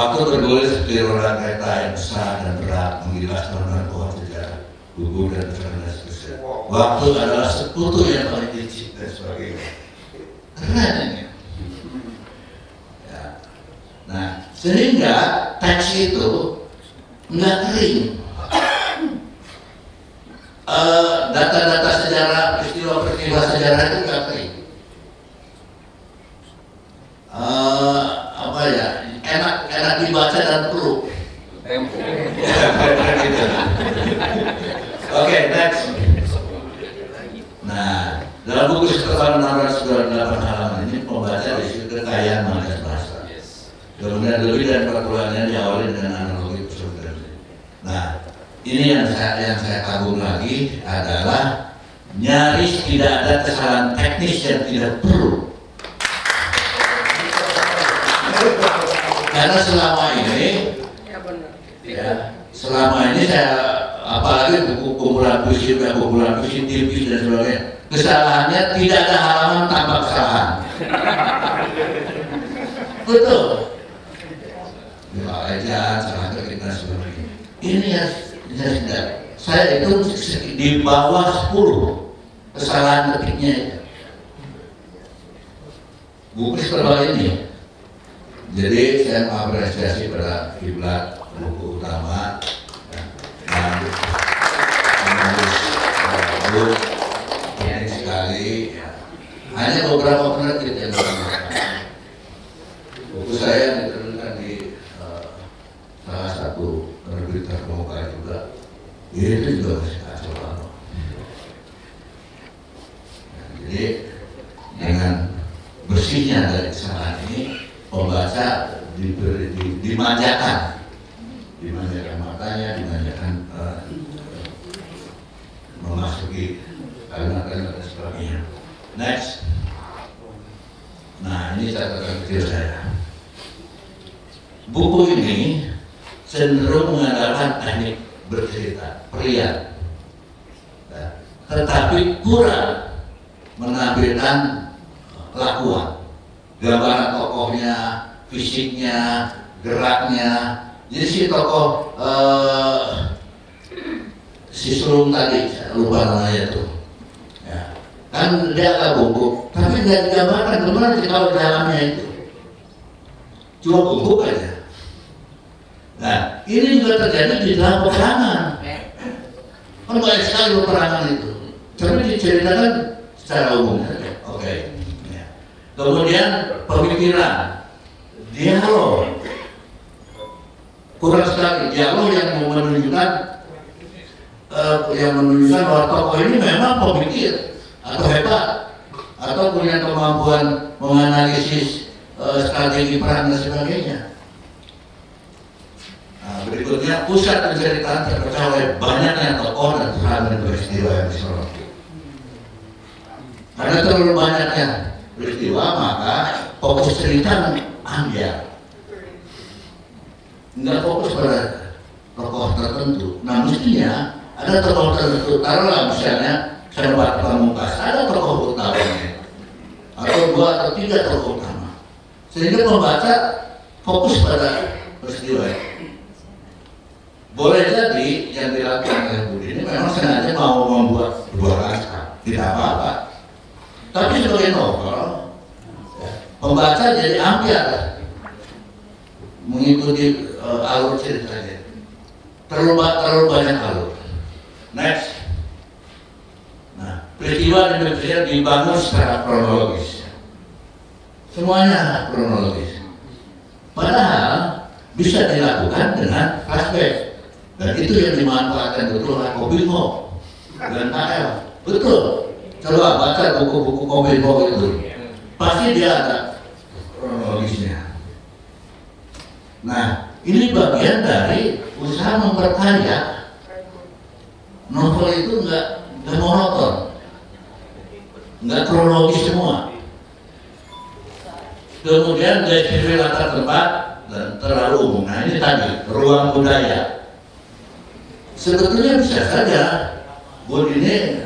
waktu tertulis seperti roda kereta yang besar dan berat menggilas tanah pohon sejarah, gugur dan seterusnya. Waktu adalah sekutu yang paling licik dan sebagainya. Keren ini. Ya. Nah, sehingga teks itu nggak kering. Data-data sejarah, peristiwa sejarah itu nggak kering. Apa ya? Enak dibaca dan perlu. Oke, next. Nah, dalam buku Stefan 698 halaman ini pembaca di situ kekayaan markas bahasa. Kemudian lebih dari 40-annya diawali dengan analogi persoalan. Nah, ini yang saya kagum lagi adalah nyaris tidak ada kesalahan teknis yang tidak perlu. Karena selama ini saya apalagi buku kumpulan puisi, TV dan sebagainya, kesalahannya tidak ada halaman tanpa kesalahan. Betul. Aja salah kita sebagainya. Ini ya tidak. Saya itu di bawah 10 kesalahan ketiknya itu. Buku seperti ini. Jadi saya mengapresiasi pada kiblat buku utama dan menulis ini sekali. Hanya beberapa penerbit yang mengatakan buku saya diterbitkan di salah satu penerbit terkemuka juga. Itu juga masih kacau banget. Jadi dengan bersihnya dari kesalahan ini, pembaca dimanjakan matanya, dimanjakan memasuki kalimat-kalimat dan sebagainya. Next. Nah, ini catatan kecil saya. Buku ini cenderung mengandalkan teknik bercerita, pria, tetapi kurang menampilkan kelakuan, gambaran tokohnya, fisiknya, geraknya. Jadi si tokoh si sulung tadi, saya lupa namanya tuh, ya. Kan dia agak bungkuk, tapi nggak digambarkan gimana sih kalau dalamnya itu, cuma bungkuk aja. Nah, ini juga terjadi di dalam peperangan. Kan banyak sekali peperangan itu, tapi diceritakan secara umum saja. Oke. Ya. Kemudian pemikiran, dialog, kurang sekali dialog yang menunjukkan bahwa tokoh ini memang pemikir atau hebat atau punya kemampuan menganalisis strategi perang dan sebagainya. Nah, berikutnya pusat penceritaan terpecah oleh banyaknya tokoh dan peran peristiwa yang disoroti. Karena terlalu banyaknya peristiwa, maka fokus cerita ambiar. Nggak fokus pada tokoh tertentu. Nah, mestinya ada tokoh tertentu. Taruhlah misalnya Serbat Pamungkas, ada tokoh utamanya, atau 2 atau 3 tokoh utama, sehingga pembaca fokus pada peristiwa. Boleh jadi yang dilakukan oleh Budi ini memang sengaja mau membuat 2 naskah, tidak apa-apa. Tapi sebagai novel, pembaca jadi ambiar mengikuti alur ceritanya. Terlalu banyak alur. Next. Nah, peristiwa di Indonesia dibangun secara kronologis. Semuanya kronologis. Padahal bisa dilakukan dengan flashback. Dan itu yang dimanfaatkan betul oleh Kominfo dan KL. Betul. Coba baca buku-buku Kominfo itu. Pasti dia ada kronologisnya. Nah, ini bagian dari usaha memperkaya. Novel itu nggak monoton, nggak kronologis semua. Kemudian deskripsi latar tempat dan terlalu umum. Nah, ini tadi ruang budaya. Sebetulnya bisa saja buat ini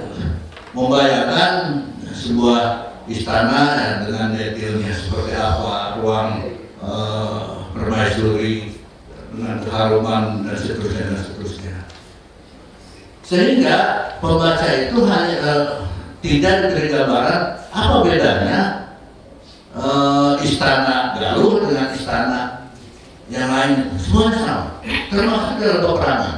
membayangkan sebuah istana dengan detailnya seperti apa, ruang permaisuri, dengan haruman dan seterusnya. Sehingga pembaca itu hanya tidak diberi gambaran apa bedanya istana Galuh dengan istana yang lain. Semuanya sama, termasuk dalam peperangan.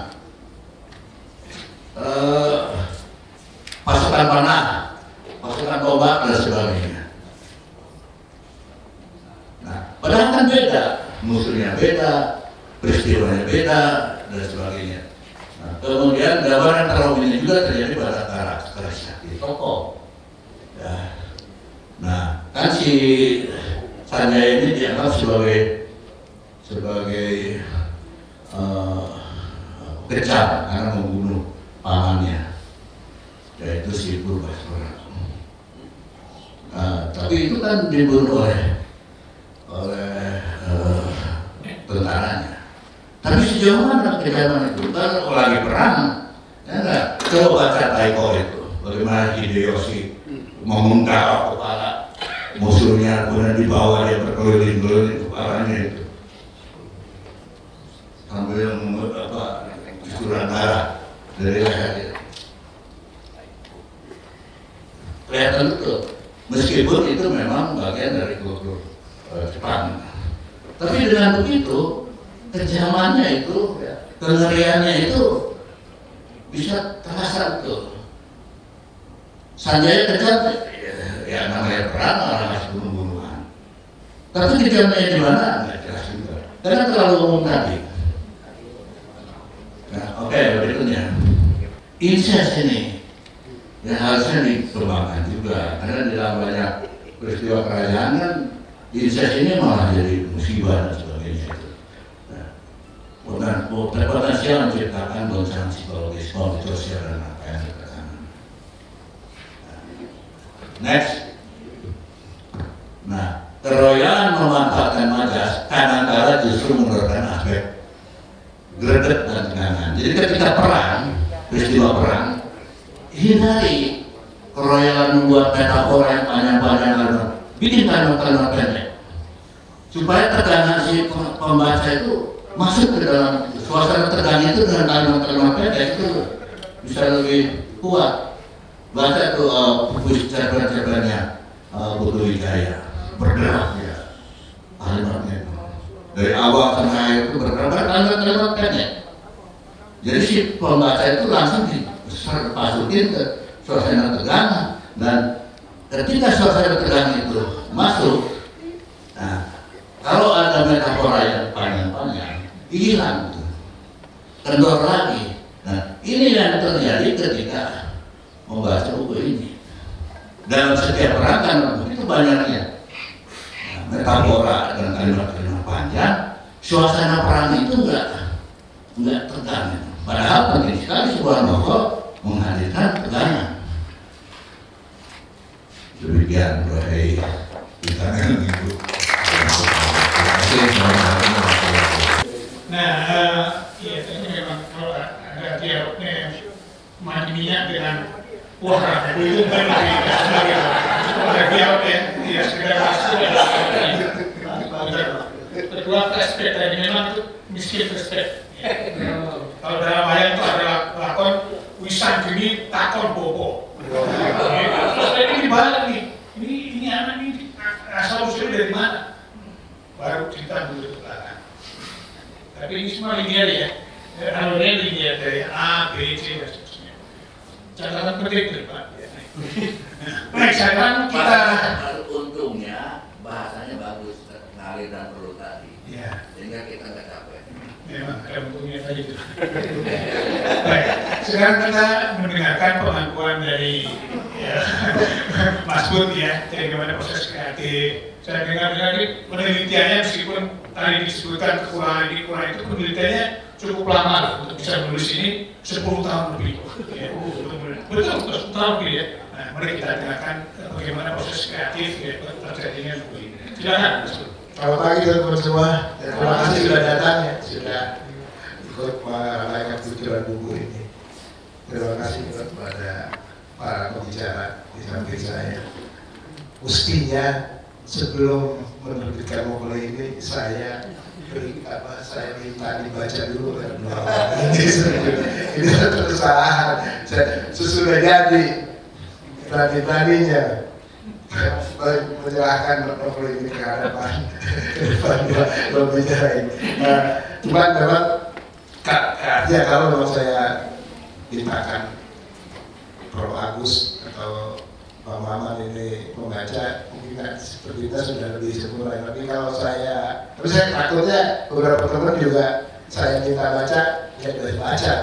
Pasukan panah, pasukan tombak dan sebagainya. Nah, padahal kan beda, musuhnya beda, peristiwanya beda dan sebagainya. Nah, kemudian gambaran trauma ini juga terjadi pada karakteristik tokoh. Ya. Nah, kan si Sanjaya ini dianggap sebagai kejam karena membunuh pamannya, yaitu si Purbasura. Tapi itu kan dibunuh oleh tentaranya. Tapi sejauh mana kejaman itu? Kan lagi perang, ya enggak? Coba baca Taiko itu, bagaimana Hideyoshi memenggal kepala musuhnya, kemudian dibawa dia berkeliling-keliling kepalanya itu sambil kucuran darah dari lehernya. Kelihatan betul, meskipun itu memang bagian dari kultur Jepang. Tapi dengan begitu, kejamannya itu, kengeriannya itu bisa terasa betul. Sanjaya kejam, ya namanya perang, orang masih bunuh-bunuhan. Tapi kejamnya di mana? Nggak jelas juga. Karena terlalu umum tadi. Nah, oke, berikutnya. Incest ini yang harusnya dikembangkan juga, karena di dalam banyak peristiwa kerajaan kan incest ini malah jadi musibah dan sebagainya itu. Nah, potensial menciptakan goncangan psikologis, konflik sosial dan apa yang dikatakan. Next. Nah, keroyokan memanfaatkan majas kadang-kala justru menurunkan aspek greget dan tegangan. Jadi ketika perang, peristiwa perang, hindari keroyokan membuat metafora yang panjang-panjang, bikin kalimat-kalimat pendek supaya tegangan si pembaca itu masuk ke dalam suasana tegang itu dengan kalimat-kalimat pendek itu bisa lebih kuat. Baca tuh puisi cerpen-cerpennya Putu Wijaya, bergerak ya kalimatnya itu. Dari awal sampai akhir itu bergerak kalimat-kalimat pendek. Jadi si pembaca itu langsung dipasukin ke suasana tegang, dan ketika suasana tegang itu masuk, nah kalau ada metafora yang panjang-panjang hilang, kendor lagi. Nah ini yang terjadi ketika membaca buku ini. Dalam setiap perangkat itu banyaknya metafora dan kalimat-kalimat panjang. Suasana perang itu enggak tegang. Padahal penting sekali sebuah novel menghadirkan tegangan. Demikian wahai kita yang itu. Nah, ya ini memang kalau ada dialognya mandi minyak dengan wah, itu kan ada dialog ya sekedar hasil. Kedua aspek tadi memang itu miskin aspek. Kalau dalam ayat itu ada lakon wisan gini takon bobo. Ini dibalik nih. Ini anak ini asal usulnya dari mana? Baru cerita dulu ke belakang. Tapi ini semua linear ya. Alurnya linear dari A, B, C dan seterusnya. Catatan penting ke depan. Baik, sekarang kita. Untungnya bahasanya bagus, ngalir dan perlu tadi. Ya. Sehingga kita nggak capek. Memang ada untungnya saja itu. Baik, sekarang kita mendengarkan pengakuan dari Mas Bud ya, bagaimana proses kreatif. Saya dengar penelitiannya, meskipun tadi disebutkan kekurangan itu penelitiannya cukup lama loh, untuk bisa menulis ini 10 tahun lebih. Ya, betul 10 tahun lebih ya. Nah, mari kita dengarkan bagaimana proses kreatif ya, terjadinya buku ini. Silakan Mas Bud. Selamat pagi teman-teman semua. Terima kasih sudah datang ya, sudah ikut meramaikan peluncuran buku ini. Terima kasih kepada para pembicara di samping saya. Mestinya sebelum menerbitkan novel ini saya minta dibaca dulu kan. Ini satu kesalahan. Sesudah jadi berani-beraninya menyerahkan novel ini ke hadapan pembicara ini. Cuman memang ya kalau memang saya mintakan Prof. Agus atau Pak Maman ini membaca, mungkin seperti kita sudah lebih sempurna. Tapi kalau saya takutnya beberapa teman juga saya minta baca, ya boleh baca.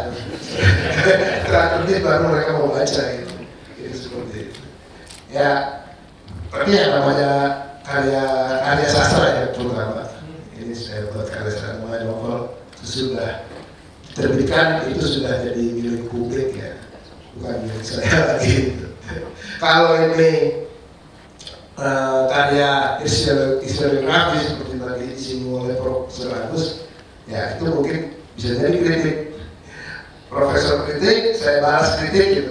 Terakhir baru mereka mau baca gitu. Itu seperti itu. Ya, tapi yang namanya karya sastra ya terutama. Ini saya buat karya sastra namanya novel sesudah diterbitkan itu sudah jadi milik publik ya, bukan milik saya lagi. Gitu. Kalau ini karya historiografis seperti tadi disinggung oleh Profesor Agus, ya itu mungkin bisa jadi kritik. Profesor kritik, saya balas kritik gitu.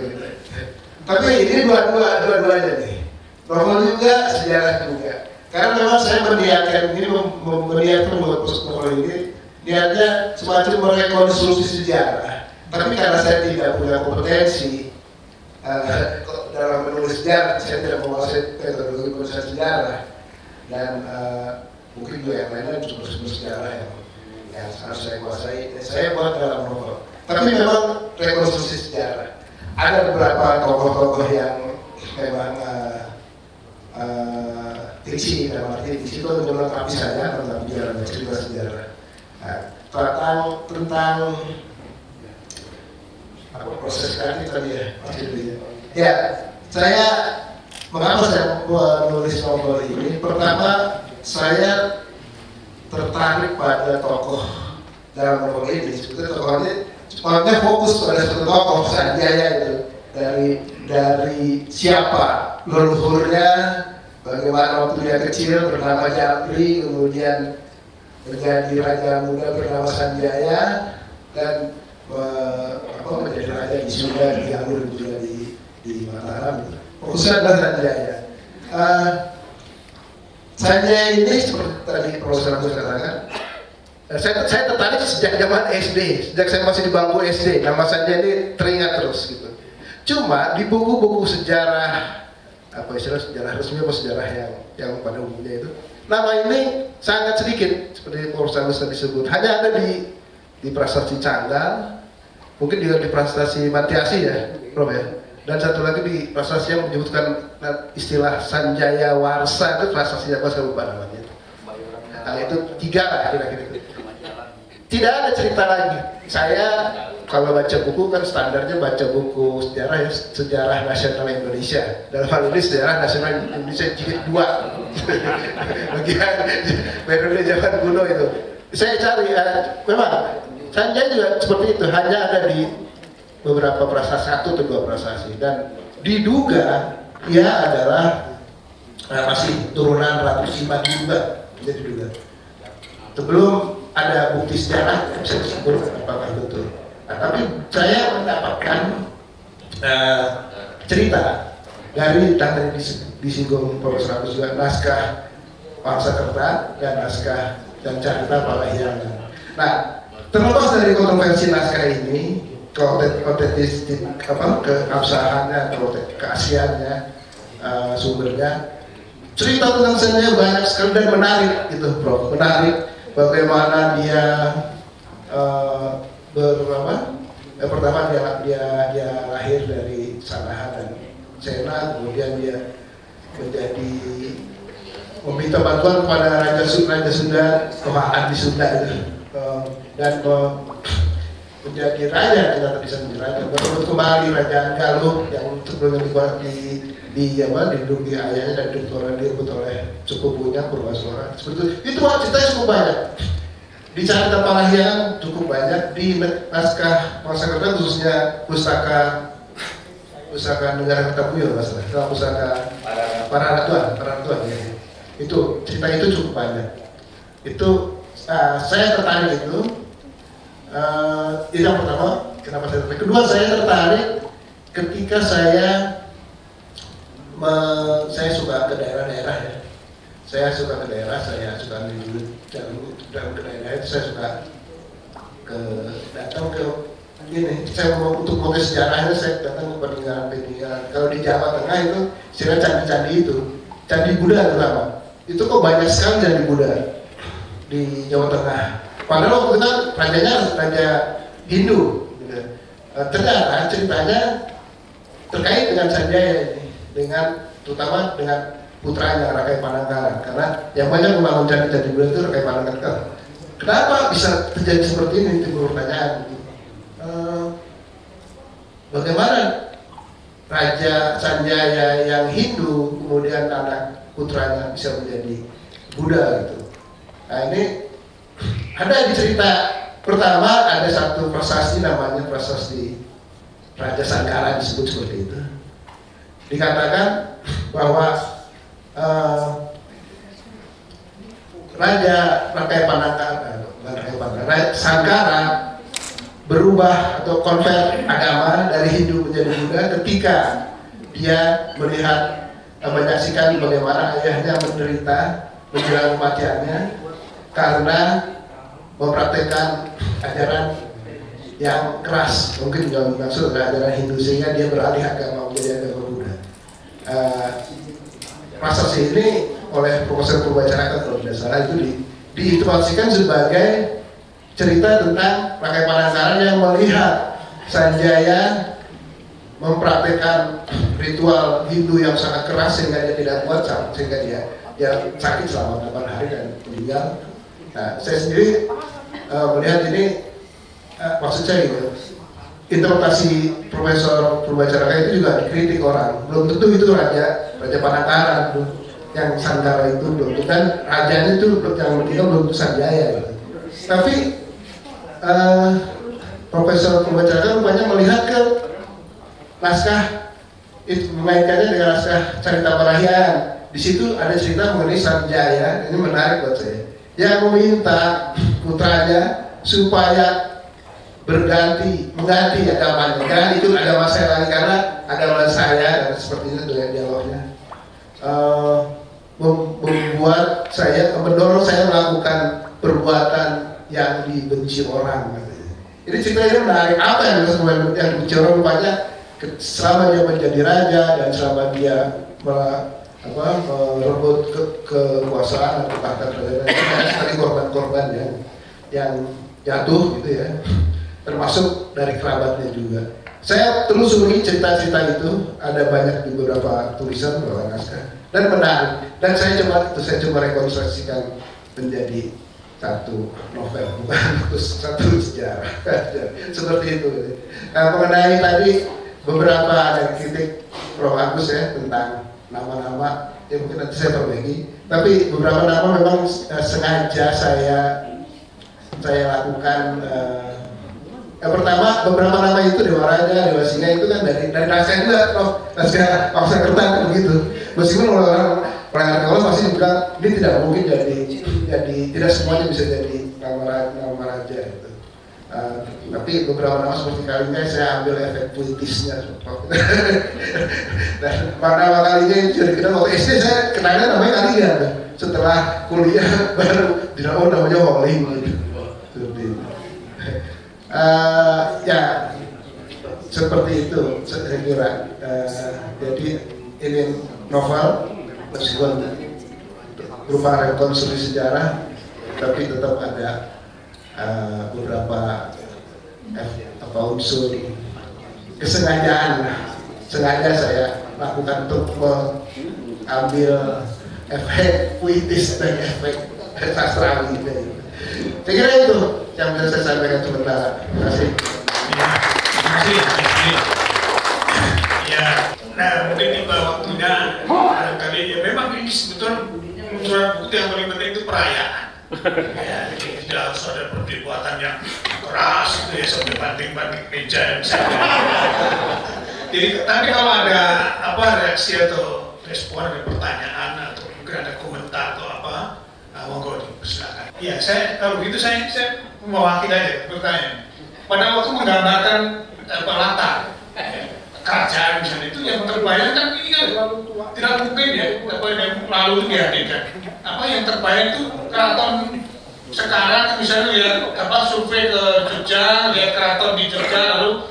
Tapi ini dua-duanya nih. Novel juga, sejarah juga. Karena memang saya meniatkan ini, membuat novel ini, niatnya semacam merekonstruksi sejarah. Tapi karena saya tidak punya kompetensi dalam menulis sejarah, saya tidak menguasai metodologi penulisan sejarah, dan mungkin juga yang lainnya sumber-sumber sejarah yang harus saya kuasai. Saya buat dalam novel. Tapi memang rekonstruksi sejarah. Ada beberapa tokoh-tokoh yang memang fiksi, dalam arti fiksi itu melengkapi saja tentang cerita sejarah. Tentang apa proses kreatif tadi ya, maksudnya. Ya, mengapa saya menulis novel ini? Pertama, saya tertarik pada tokoh dalam novel ini. Sebetulnya tokohnya fokus pada satu tokoh, Sanjaya itu. Dari siapa leluhurnya, bagaimana waktu dia kecil bernama Jambri, kemudian menjadi raja muda bernama Sanjaya, dan menjadi raja di Sunda, di Jamur, juga di Mataram. Fokusnya adalah Sanjaya. Sanjaya ini seperti tadi Profesor Agus katakan, saya tertarik sejak zaman SD, sejak saya masih di bangku SD. Nama Sanjaya ini teringat terus gitu. Cuma di buku-buku sejarah, sejarah resmi atau sejarah yang pada umumnya itu, nama ini sangat sedikit, seperti Profesor Agus tadi sebut. Hanya ada di Prasasti Canggal, mungkin juga di Prasasti Mantiasi ya, Prof ya. Dan satu lagi di prasasti yang menyebutkan istilah Sanjaya Warsa, itu prasasti apa saya lupa namanya. Nah itu 3 lah kira-kira. Tidak ada cerita lagi. Saya kalau baca buku kan standarnya baca buku sejarah ya, sejarah nasional Indonesia. Dalam hal ini sejarah nasional Indonesia jilid 2. Bagian periode zaman kuno itu. Saya cari, memang Sanjaya juga seperti itu, hanya ada di beberapa prasasti, 1 atau 2 prasasti, dan diduga ia adalah masih turunan Ratu Simba juga, jadi diduga. Sebelum ada bukti sejarah bisa disebut apakah betul. Nah, tapi saya mendapatkan cerita dari tadi disinggung Profesor Agus juga, naskah Pangsakerta dan naskah dan Carita Palahyangan. Nah, terlepas dari kontroversi naskah ini, keotentistik keabsahannya, keasliannya, sumbernya, cerita tentang Sanjaya banyak sekali dan menarik gitu, Prof. Menarik bagaimana dia pertama dia lahir dari Sanaha dan Sena, kemudian dia menjadi meminta bantuan kepada Raja Sunda, Kemaan di Sunda itu, dan menjadi raja, tidak bisa menjadi raja, berebut kembali Kerajaan Galuh yang sebelumnya diduduki ayahnya dan direbut oleh suku-sukunya Purwasora. Seperti itu ceritanya cukup banyak. Di Carita Palahyangan cukup banyak, di naskah Pangsakerta khususnya pustaka Negara Kertapuyo, pustaka para Ratuan ya. Itu cerita itu cukup banyak. Itu saya tertarik itu. Yang pertama, kenapa saya tertarik? Kedua, saya tertarik ketika saya suka ke daerah-daerah ya. saya suka ke daerah, saya suka datang ke daerah itu saya suka datang ke ini. Saya mau untuk motif sejarahnya saya datang ke peninggalan. Kalau di Jawa Tengah itu istilah candi-candi itu, candi Buddha terutama. Itu kok banyak sekali candi Buddha di Jawa Tengah. Padahal waktu itu kan rajanya raja Hindu. Gitu. Ternyata ceritanya terkait dengan Sanjaya ini, terutama dengan putranya Rakai Panangkaran, karena yang banyak membangun candi-candi Buddha itu Rakai Panangkaran. Kenapa bisa terjadi seperti ini? Timbul pertanyaan. Bagaimana Raja Sanjaya yang Hindu kemudian anak putranya bisa menjadi Buddha gitu? Nah ini ada di cerita pertama, ada satu prasasti namanya prasasti Raja Sangkara, disebut seperti itu. Dikatakan bahwa Raja Rakai Panangkaran, Sangkara berubah atau konvert agama dari Hindu menjadi Buddha ketika dia melihat menyaksikan bagaimana ayahnya menderita menjelang kematiannya karena mempraktekkan ajaran yang keras, mungkin juga maksud ajaran Hindu, sehingga dia beralih agama menjadi agama Buddha. Prasasti ini oleh Profesor Purwacaraka kalau tidak salah itu diintroduksikan sebagai cerita tentang Rakai Panangkaran yang melihat Sanjaya mempraktekkan ritual Hindu yang sangat keras sehingga dia tidak kuat, sehingga dia sakit selama 8 hari dan meninggal. Nah, saya sendiri melihat ini, maksud saya gitu, interpretasi Profesor Purwacaraka itu juga dikritik orang. Belum tentu itu Raja Panangkaran yang Sangkara itu belum tentu, dan rajanya itu yang meninggal belum tentu Sanjaya gitu. Tapi Profesor Purwacaraka rupanya melihat ke naskah itu, mengaitkannya dengan naskah Carita Parahyangan. Di situ ada cerita mengenai Sanjaya. Ini menarik buat saya, yang meminta putranya supaya mengganti agamanya. Jangan itu agama saya lagi karena agama saya, dan seperti itu dengan dialognya membuat saya, mendorong saya melakukan perbuatan yang dibenci orang. Ini ceritanya menarik. Apa yang dibenci orang? Rupanya selama dia menjadi raja dan selama dia merebut kekuasaan atau tahta kerajaan, sekali korban-korban yang jatuh gitu ya, termasuk dari kerabatnya juga. Saya telusuri cerita-cerita itu, ada banyak di beberapa tulisan, beberapa naskah, dan menarik. Dan saya coba rekonstruksikan menjadi satu novel, bukan satu sejarah. Seperti itu. Nah, mengenai tadi beberapa ada kritik Prof. Agus ya tentang nama-nama, ya mungkin nanti saya perbaiki. Tapi beberapa nama memang sengaja saya lakukan. Yang pertama, beberapa nama itu Dewa Raja, Dewa Singa itu kan dari naskah juga, naskah Kertan begitu. Meskipun orang arkeolog pasti bilang ini tidak mungkin jadi tidak semuanya bisa jadi nama raja itu. Tapi beberapa nama seperti Kalinga saya ambil efek puitisnya. Dan nama Kalinga yang sudah dikenal waktu SD, saya kenalnya namanya Kalinga. Setelah kuliah baru dinamakan namanya Holing gitu. Ya seperti itu saya kira. Jadi ini novel meskipun berupa rekonstruksi sejarah, tapi tetap ada beberapa unsur kesengajaan. Sengaja saya lakukan untuk mengambil efek puitis dan efek sastrawi. Saya kira itu yang bisa saya sampaikan sementara. Terima kasih. Terima kasih. Ya, nah mungkin tiba waktunya barangkali ya memang ini sebetulnya bukti yang paling penting itu perayaan. Ya, jadi tidak harus ada perbuatan yang keras gitu ya, sampai banting-banting meja dan Jadi tapi kalau ada reaksi atau respon, ada pertanyaan atau mungkin ada komentar atau apa, monggo dipersilakan. Iya, kalau begitu saya mewakili aja pertanyaan. Pada waktu menggambarkan latar kerajaan misalnya itu yang terbayang kan ini kan tidak mungkin ya yang lalu itu dihadirkan. apa yang terbaik itu keraton sekarang, misalnya lihat survei ke Jogja, lihat keraton di Jogja, lalu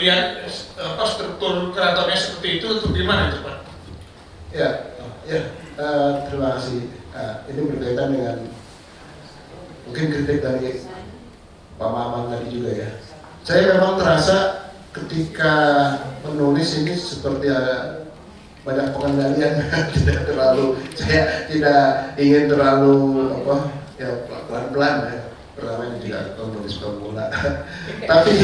lihat struktur keratonnya seperti itu gimana itu Pak? Ya, terima kasih. Ini berkaitan dengan mungkin kritik dari Pak Maman tadi juga ya. Saya memang terasa ketika menulis ini seperti banyak pengendalian, saya tidak ingin terlalu pelan-pelan ya. Pertama ini juga menulis pemula, tapi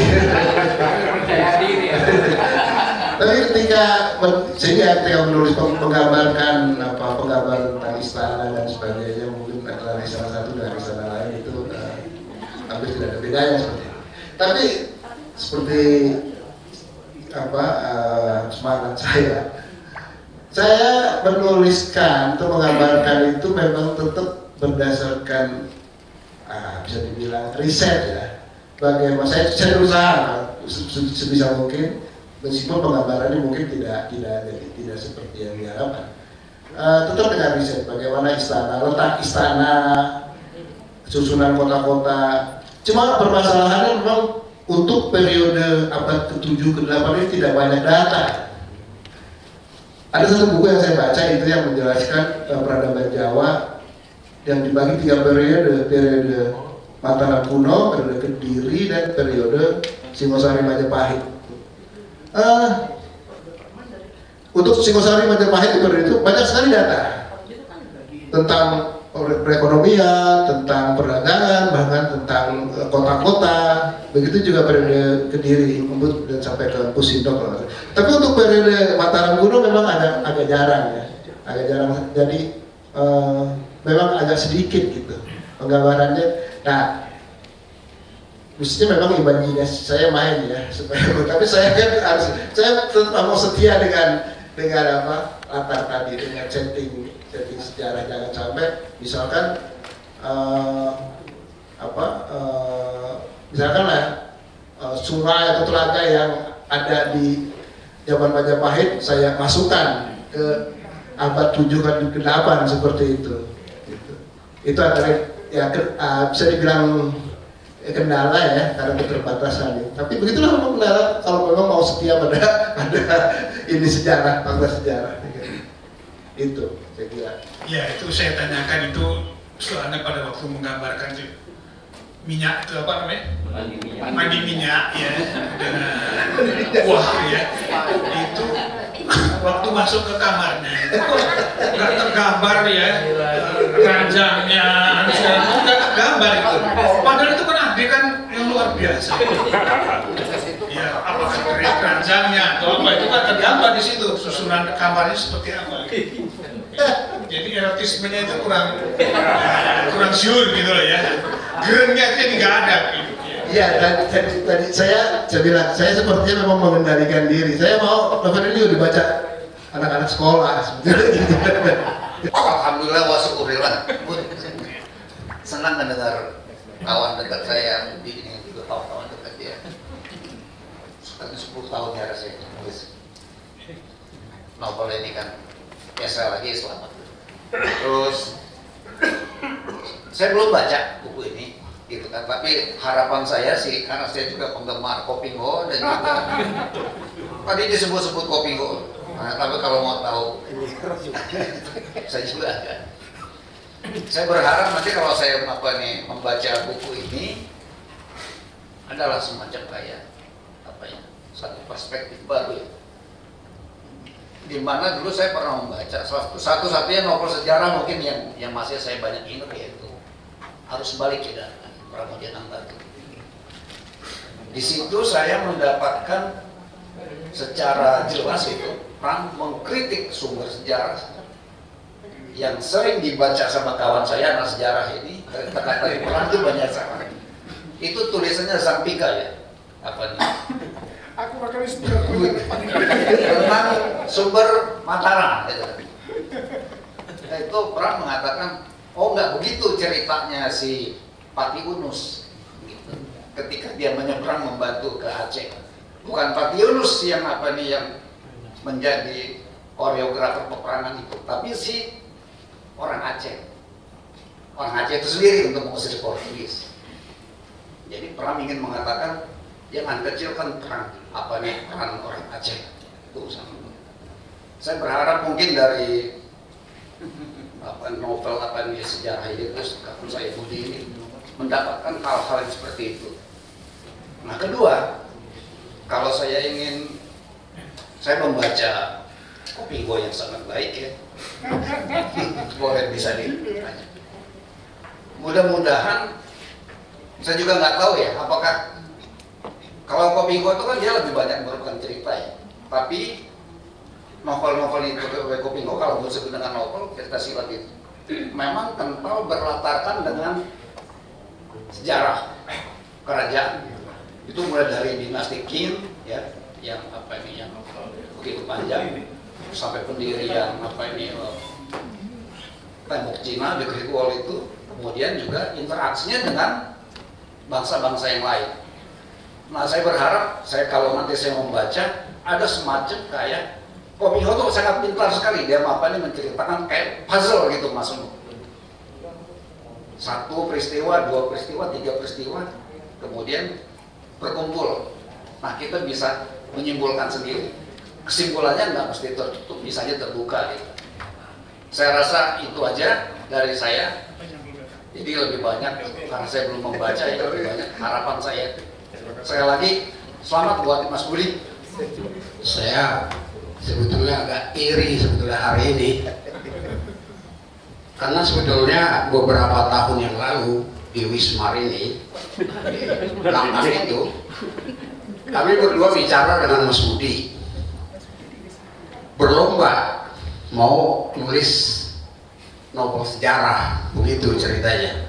ketika menulis penggambarkan penggambaran tentang istana dan sebagainya, mungkin adalah salah satu dari istana lain itu hampir tidak ada bedanya seperti itu. Tapi seperti semangat saya menuliskan atau menggambarkan itu memang tetap berdasarkan bisa dibilang riset ya. Bagaimana saya berusaha sebisa mungkin, meskipun penggambarannya mungkin tidak seperti yang diharapkan. Tetap dengan riset bagaimana istana, letak istana, susunan kota-kota. Cuma permasalahannya memang untuk periode abad ke-7 ke-8 ini tidak banyak data. Ada satu buku yang saya baca itu yang menjelaskan peradaban Jawa yang dibagi 3 periode Mataram kuno, periode Kediri, dan periode Singosari Majapahit. Untuk Singosari Majapahit periode itu banyak sekali data tentang perekonomian, tentang perdagangan, bahkan tentang kota-kota. Begitu juga periode Kediri, Ubud, dan sampai ke Pusindok. Tapi untuk periode Mataram kuno memang agak jarang ya, agak jarang. Jadi memang agak sedikit gitu penggambarannya. Nah, mestinya memang imajinasi saya main ya supaya, tapi saya kan harus, saya tetap mau setia dengan latar tadi, dengan setting sejarah. Jangan sampai misalkan misalkan sungai atau telaga yang ada di zaman Majapahit saya masukkan ke abad 7 ke 8 seperti itu. Itu adalah ya bisa dibilang kendala ya karena keterbatasan. Tapi begitulah memang kendala kalau memang mau setia pada ini sejarah, fakta sejarah. Itu saya kira. Ya itu saya tanyakan itu soalnya pada waktu menggambarkan minyak itu apa namanya? Mandi minyak ya dengan wah ya itu waktu masuk ke kamarnya itu kok nggak tergambar ya ranjangnya, nggak tergambar itu. Padahal itu kan adegan yang luar biasa. Ya apakah dari ranjangnya atau apa itu kan tergambar di situ susunan kamarnya seperti apa. Jadi erotismenya itu kurang syur gitu loh ya. Gerengnya itu nggak ada. Iya, tadi saya bilang, saya sepertinya memang mengendalikan diri. Saya mau novel ini dibaca anak-anak sekolah sebetulnya. Alhamdulillah wa syukurillah. Senang mendengar kawan dekat saya yang ini juga kawan-kawan dekat dia. Sekarang 10 tahun ya rasanya nulis novel ini kan. Ya saya lagi selamat. Terus saya belum baca buku ini gitu kan, tapi harapan saya sih karena saya juga penggemar Kopingho dan juga tadi disebut-sebut Kopingho. Nah, tapi kalau mau tahu saya juga ada. Saya berharap nanti kalau saya membaca buku ini adalah semacam kayak satu perspektif baru ya. Di mana dulu saya pernah membaca satu-satunya novel sejarah mungkin yang masih saya banyak ingat yaitu Harus Balik ya Pramudia Anantatur. Di situ saya mendapatkan secara jelas itu Pram mengkritik sumber sejarah yang sering dibaca sama kawan saya anak sejarah ini. Kata-kata Pram itu banyak salah. Itu tulisannya Zampika ya, apa nih? Aku bakal tentang sumber Mataram gitu. Nah, itu Pram mengatakan, oh nggak begitu ceritanya si Pati Unus gitu. Ketika dia menyeberang membantu ke Aceh, bukan Pati Unus yang yang menjadi koreografer peperangan itu, tapi si orang Aceh. Orang Aceh itu sendiri untuk mengusir Portugis. Jadi Pram ingin mengatakan jangan kecilkan peran orang Aceh. Itu saya berharap mungkin dari novel sejarah ini terus Kakun saya Budi ini mendapatkan hal-hal yang seperti itu. Nah kedua, kalau saya membaca Kopingho yang sangat baik ya, boleh bisa dibaca. Mudah-mudahan, saya juga nggak tahu ya, apakah kalau Kopingho itu kan dia lebih banyak merupakan cerita ya, tapi novel-novel itu Kopingho kalau disebut dengan novel cerita silat itu memang kental berlatarkan dengan sejarah kerajaan. Itu mulai dari dinasti Qin ya, yang begitu panjang sampai pendirian tembok Cina di Great Wall itu, kemudian juga interaksinya dengan bangsa-bangsa yang lain. Nah saya berharap kalau nanti saya membaca ada semacam kayak Kopingho tuh sangat pintar sekali, dia menceritakan kayak puzzle gitu Mas. Satu peristiwa, dua peristiwa, tiga peristiwa, kemudian berkumpul. Nah kita bisa menyimpulkan sendiri. Kesimpulannya nggak mesti tertutup, misalnya terbuka gitu. Saya rasa itu aja dari saya. Jadi lebih banyak, karena saya belum membaca, itu lebih banyak harapan saya. Sekali lagi, selamat buat Mas Budi. Saya sebetulnya agak iri sebetulnya hari ini, karena sebetulnya beberapa tahun yang lalu di Wismar ini, di Langkas itu, kami berdua bicara dengan Mas Budi, berlomba mau nulis novel sejarah, begitu ceritanya.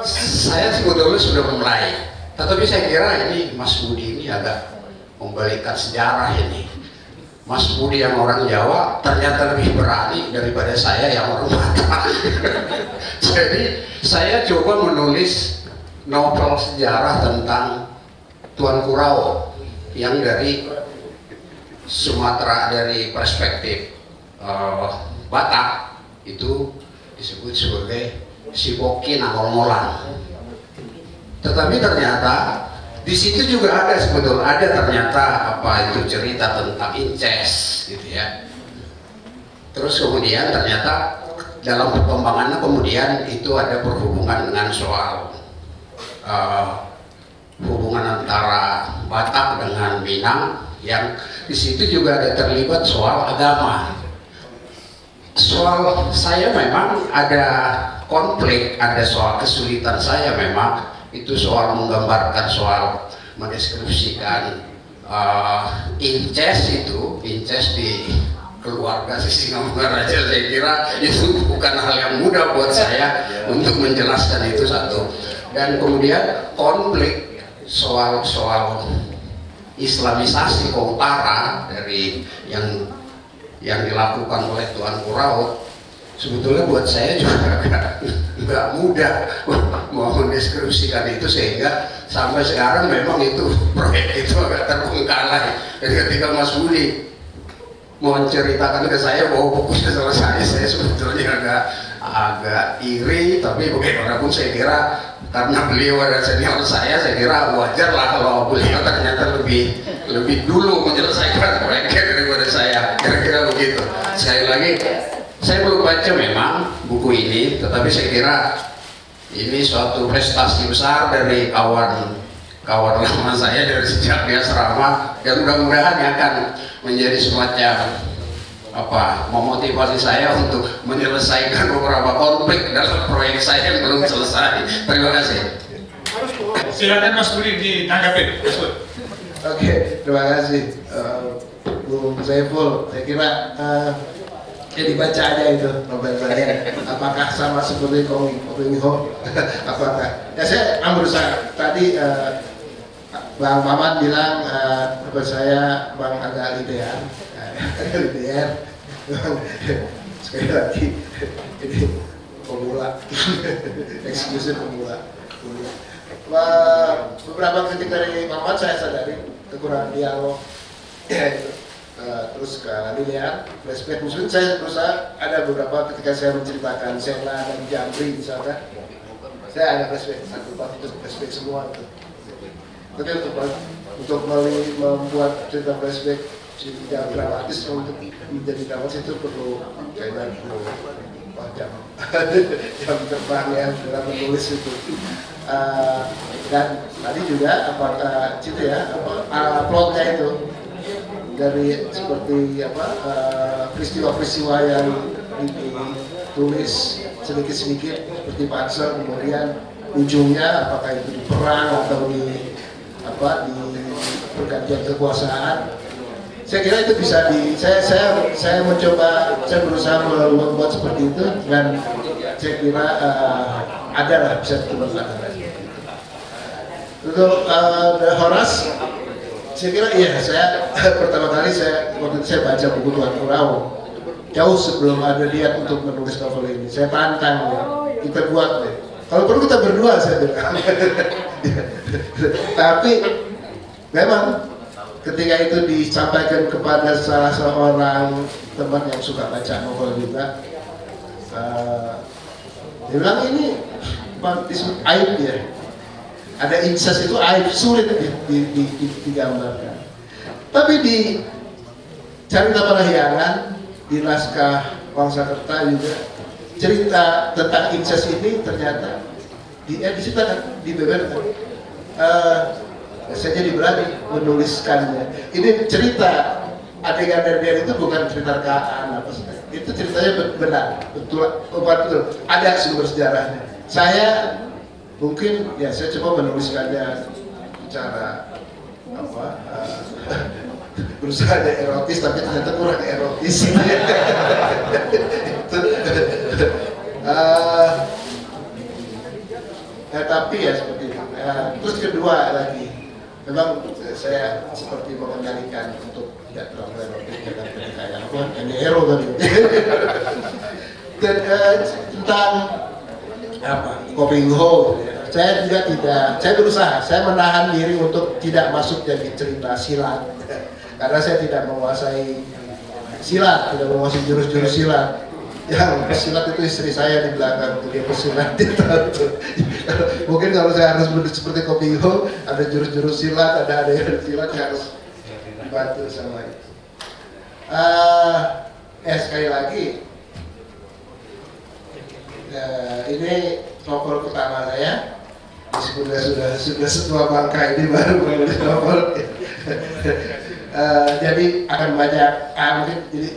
Saya sebetulnya sudah mulai, tetapi saya kira ini Mas Budi ini agak membalikkan sejarah ini. Mas Budi yang orang Jawa ternyata lebih berani daripada saya yang orang Batak. Jadi saya coba menulis novel sejarah tentang Tuan Kurau yang dari Sumatera, dari perspektif Batak itu disebut sebagai Sipoki Nangol-ngolan. Tetapi ternyata di situ juga ada ternyata itu cerita tentang incest gitu ya. Terus kemudian ternyata dalam perkembangannya kemudian itu ada berhubungan dengan soal hubungan antara Batak dengan Minang, yang di situ juga ada terlibat soal agama. Soal saya memang ada konflik, ada soal kesulitan saya memang itu soal menggambarkan, soal mendeskripsikan incest di keluarga Singamangaraja. Saya kira itu bukan hal yang mudah buat saya untuk menjelaskan itu satu. Dan kemudian konflik soal Islamisasi ke utara dari yang dilakukan oleh Tuan Kurau, sebetulnya buat saya juga nggak mudah mau mendeskripsikan itu, sehingga sampai sekarang memang itu proyek itu agak terbengkalai. Jadi ketika Mas Budi mau menceritakan ke saya bahwa bukunya selesai, saya sebetulnya agak iri, tapi bagaimanapun saya kira karena beliau ada senior saya kira wajar lah kalau beliau ternyata lebih dulu menyelesaikan proyeknya daripada saya, kira-kira begitu. Sekali lagi, saya belum baca memang buku ini, tetapi saya kira ini suatu prestasi besar dari kawan lama saya dari sejak di asrama, dan mudah-mudahan akan menjadi semacam memotivasi saya untuk menyelesaikan beberapa konflik dalam proyek saya yang belum selesai. Terima kasih. Silakan Mas Budi ditanggapi. Oke, terima kasih Bung Saiful. Saya kira ya dibaca aja itu novel saya. Apakah sama seperti Kopingho? Apakah? Ya saya berusaha tadi. Bang Maman bilang saya Bang agak linear, sekali lagi ini pemula, eksklusif pemula. Beberapa kritik dari Maman saya sadari kekurangan dialog, terus ke linear, flashback. Mungkin saya berusaha ada beberapa ketika saya menceritakan Sela dan Jamri misalkan, saya ada flashback satu part itu flashback semua itu. Tapi untuk membuat cerita flashback tidak dramatis untuk menjadi dramatis itu perlu kayaknya jam terbang ya dalam menulis itu. Dan tadi juga apakah itu ya plotnya itu dari seperti peristiwa-peristiwa yang ditulis sedikit-sedikit seperti pansel, kemudian ujungnya apakah itu di perang atau di pergantian kekuasaan. Saya kira itu bisa saya mencoba, saya berusaha membuat seperti itu dan saya kira ada lah bisa ditemukan. Untuk Horas, saya kira iya, saya pertama kali waktu itu saya baca buku Tuan Kurawa jauh sebelum ada niat untuk menulis novel ini. Saya tantang ya, kita buat deh. Kalau perlu kita berdua saya bilang. Tapi memang ketika itu disampaikan kepada salah seorang teman yang suka baca novel juga, dia bilang ini aib ya. Ada incest itu aib, sulit digambarkan. Tapi di Carita Parahyangan, di naskah Wangsakerta juga cerita tentang incest ini ternyata dibeberkan. Saya jadi berani menuliskannya. Ini cerita adegan-adegan itu bukan cerita rekaan apa sih? Itu ceritanya benar, betul. Ada sumber sejarahnya. Saya mungkin ya saya coba menuliskannya secara berusaha ada erotis tapi ternyata kurang erotis. Tapi ya seperti itu. Terus kedua lagi, memang saya seperti mengendalikan untuk tidak terlalu erotis dengan ketika yang hero tadi. Dan tentang Koping Ho, saya juga tidak, saya berusaha, saya menahan diri untuk tidak masuk jadi cerita silat, karena saya tidak menguasai silat, tidak menguasai jurus-jurus silat. Yang pesilat itu istri saya di belakang, dia pesilat itu. Mungkin kalau saya harus seperti Koping Ho, ada jurus-jurus silat, ada silat yang harus dibantu sama itu. Sekali lagi, ini novel pertama saya. Sudah setua bangka ini baru menulis novel. Jadi akan banyak, mungkin jadi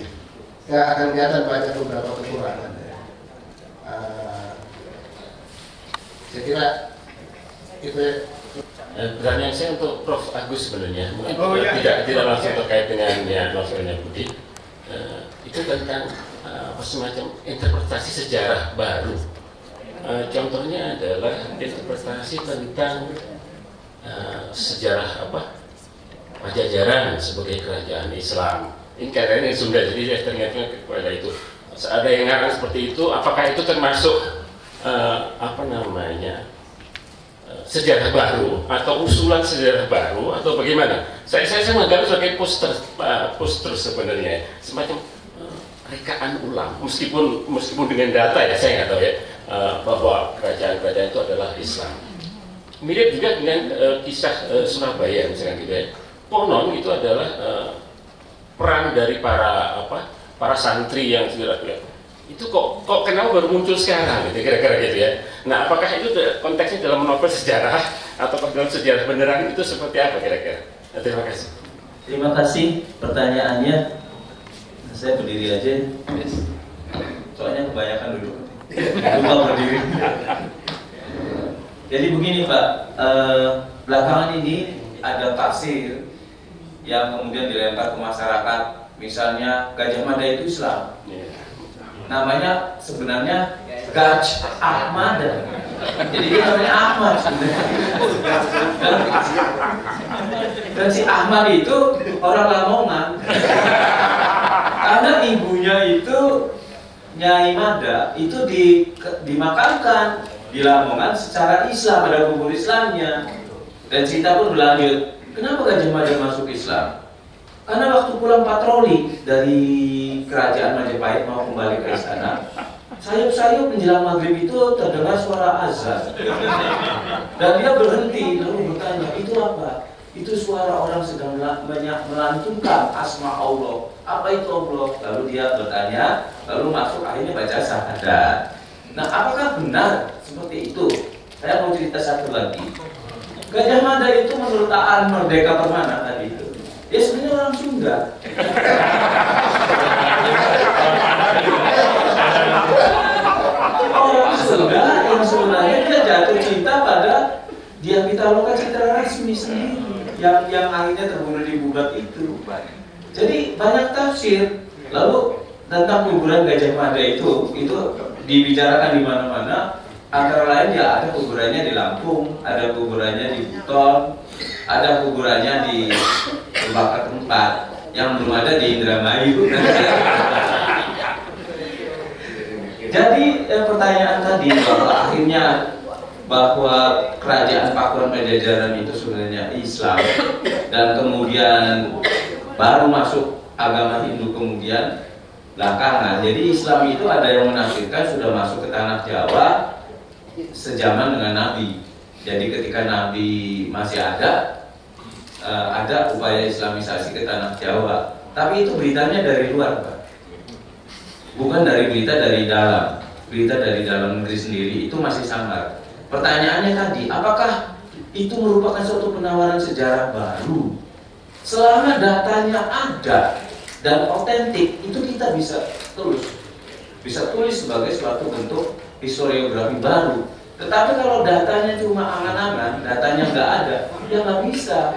ya akan kelihatan banyak beberapa kekurangan. Saya kira itu. Pertanyaan saya untuk Prof. Agus sebenarnya, mungkin tidak langsung terkait dengan novelnya Budi. Itu tentang semacam interpretasi sejarah baru. Contohnya adalah interpretasi tentang sejarah Pajajaran sebagai kerajaan Islam. Ini kayaknya Sunda, jadi saya teringatnya kepada itu. Ada yang ngarang seperti itu, apakah itu termasuk sejarah baru atau usulan sejarah baru atau bagaimana? Saya menganggap sebagai poster sebenarnya, semacam rekaan ulang, meskipun dengan data ya, saya nggak tahu ya, bahwa kerajaan-kerajaan itu adalah Islam. Mirip juga dengan kisah Surabaya misalnya gitu ya. Konon itu adalah peran dari para santri yang sudah itu kok kenapa baru muncul sekarang gitu, kira-kira gitu ya. Nah, apakah itu konteksnya dalam novel sejarah atau dalam sejarah beneran itu seperti apa kira-kira? Terima kasih. Terima kasih pertanyaannya. Saya berdiri aja, soalnya kebanyakan duduk. Lupa berdiri. Jadi begini Pak, belakangan ini ada tafsir yang kemudian dilempar ke masyarakat, misalnya Gajah Mada itu Islam. Namanya sebenarnya Gaj Ahmad. Jadi dia namanya Ahmad sebenarnya. Dan si Ahmad itu orang Lamongan. Karena ibunya itu Nyai Mada itu dimakamkan di Lamongan secara Islam, ada kubur Islamnya. Dan cerita pun berlanjut, kenapa Gajah Mada masuk Islam? Karena waktu pulang patroli dari kerajaan Majapahit mau kembali ke istana, sayup-sayup menjelang maghrib itu terdengar suara azan. Dan dia berhenti lalu bertanya, itu apa? Itu suara orang sedang melantunkan asma Allah. Apa itu Allah? Lalu dia bertanya, lalu masuk akhirnya baca syahadat. Nah, apakah benar seperti itu? Saya mau cerita satu lagi. Gajah Mada itu menurut Aan Merdeka Permana tadi itu, dia sebenarnya orang Sunda. Orang Sunda yang sebenarnya dia jatuh cinta pada Dian Pitaloka Citra Rasmi sendiri yang akhirnya terbunuh di Bubat itu. Jadi banyak tafsir. Lalu tentang kuburan Gajah Mada itu dibicarakan di mana-mana. Antara lain ya ada kuburannya di Lampung, ada kuburannya di Buton, ada kuburannya di beberapa tempat yang belum ada di Indramayu. Jadi pertanyaan tadi bahwa kerajaan Pakuan Pajajaran itu sebenarnya Islam dan kemudian baru masuk agama Hindu kemudian belakangan. Jadi Islam itu ada yang menafsirkan sudah masuk ke tanah Jawa sejaman dengan Nabi. Jadi ketika Nabi masih ada upaya Islamisasi ke tanah Jawa. Tapi itu beritanya dari luar, Pak. Bukan dari berita dari dalam. Berita dari dalam negeri sendiri itu masih samar. Pertanyaannya tadi, apakah itu merupakan suatu penawaran sejarah baru? Selama datanya ada dan otentik, itu kita bisa tulis sebagai suatu bentuk historiografi baru. Tetapi kalau datanya cuma angan-angan, datanya nggak ada, ya nggak bisa.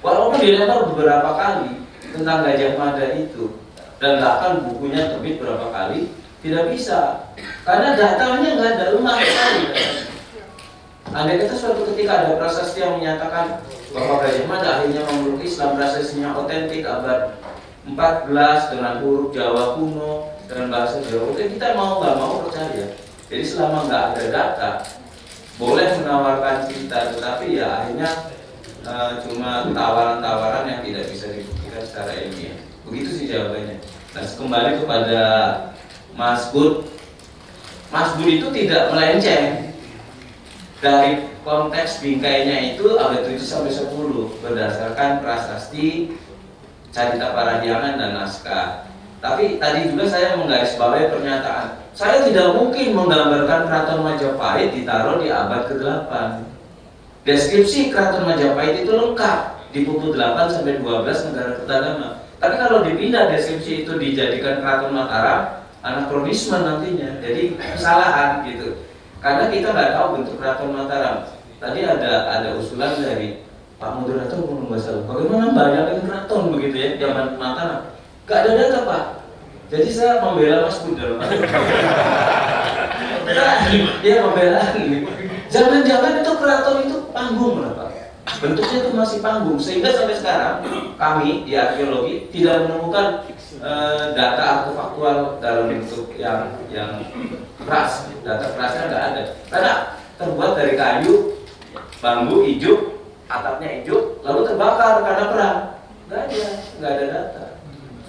Walaupun dilempar beberapa kali tentang Gajah Mada itu, dan bahkan bukunya terbit berapa kali, tidak bisa. Karena datanya nggak ada, lemah sekali. Andai kata suatu ketika ada prasasti yang menyatakan bahwa Gajah Mada akhirnya memeluk Islam, prasastinya otentik abad 14 dengan huruf Jawa kuno dan bahasa Jawa, kita mau nggak mau percaya. Jadi selama nggak ada data, boleh menawarkan cerita, tetapi ya akhirnya cuma tawaran-tawaran yang tidak bisa dibuktikan secara ilmiah. Begitu sih jawabannya. Nah, kembali kepada Mas Bud. Mas Bud itu tidak melenceng dari konteks bingkainya itu abad 7 sampai 10 berdasarkan prasasti, carita parahyangan dan naskah. Tapi tadi juga saya menggarisbawahi pernyataan, saya tidak mungkin menggambarkan Keraton Majapahit ditaruh di abad ke-8. Deskripsi Keraton Majapahit itu lengkap di buku 8 sampai 12 Negara Kertagama. Tapi kalau dipindah deskripsi itu dijadikan Keraton Mataram, anakronisme nantinya, jadi kesalahan gitu. Karena kita nggak tahu bentuk Keraton Mataram. Tadi ada usulan dari Pak Moderator belum masalah. Bagaimana bayangin keraton begitu ya zaman Mataram? Gak ada data, Pak. Jadi saya membela Mas Bud dalam dia membela ini. Jangan-jangan itu keraton itu panggung, Pak. Bentuknya itu masih panggung, sehingga sampai sekarang kami di arkeologi tidak menemukan data artefaktual dalam bentuk yang keras. Data kerasnya nggak ada, karena terbuat dari kayu, bambu, ijuk, atapnya ijuk, lalu terbakar karena perang. Nggak ada data.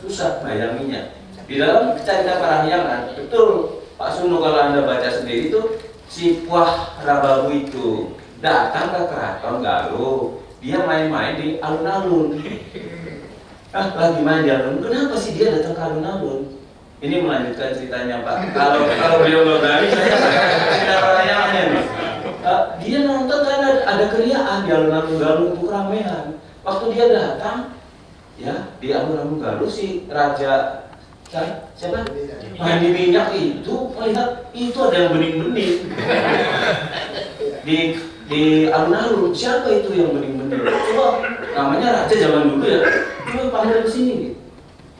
Susah bayanginya. Di dalam carita parahyangan, betul Pak Suno kalau Anda baca sendiri itu si Puah Rababu itu datang ke Keraton Galuh, dia main-main di alun-alun. Lagi main di alun-alun. Kenapa sih dia datang ke alun-alun? Ini melanjutkan ceritanya, Pak. Kalau beliau nggak berani, saya cerita parahyangannya nih. Dia nonton karena ada keriaan di alun-alun Galuh untuk ramean. Waktu dia datang, ya di alun-alun Galuh si raja siapa? Mandi minyak itu melihat itu ada yang bening-bening di alun-alun. Siapa itu yang bening-bening? Coba namanya raja zaman dulu ya. Coba panggil ke sini gitu.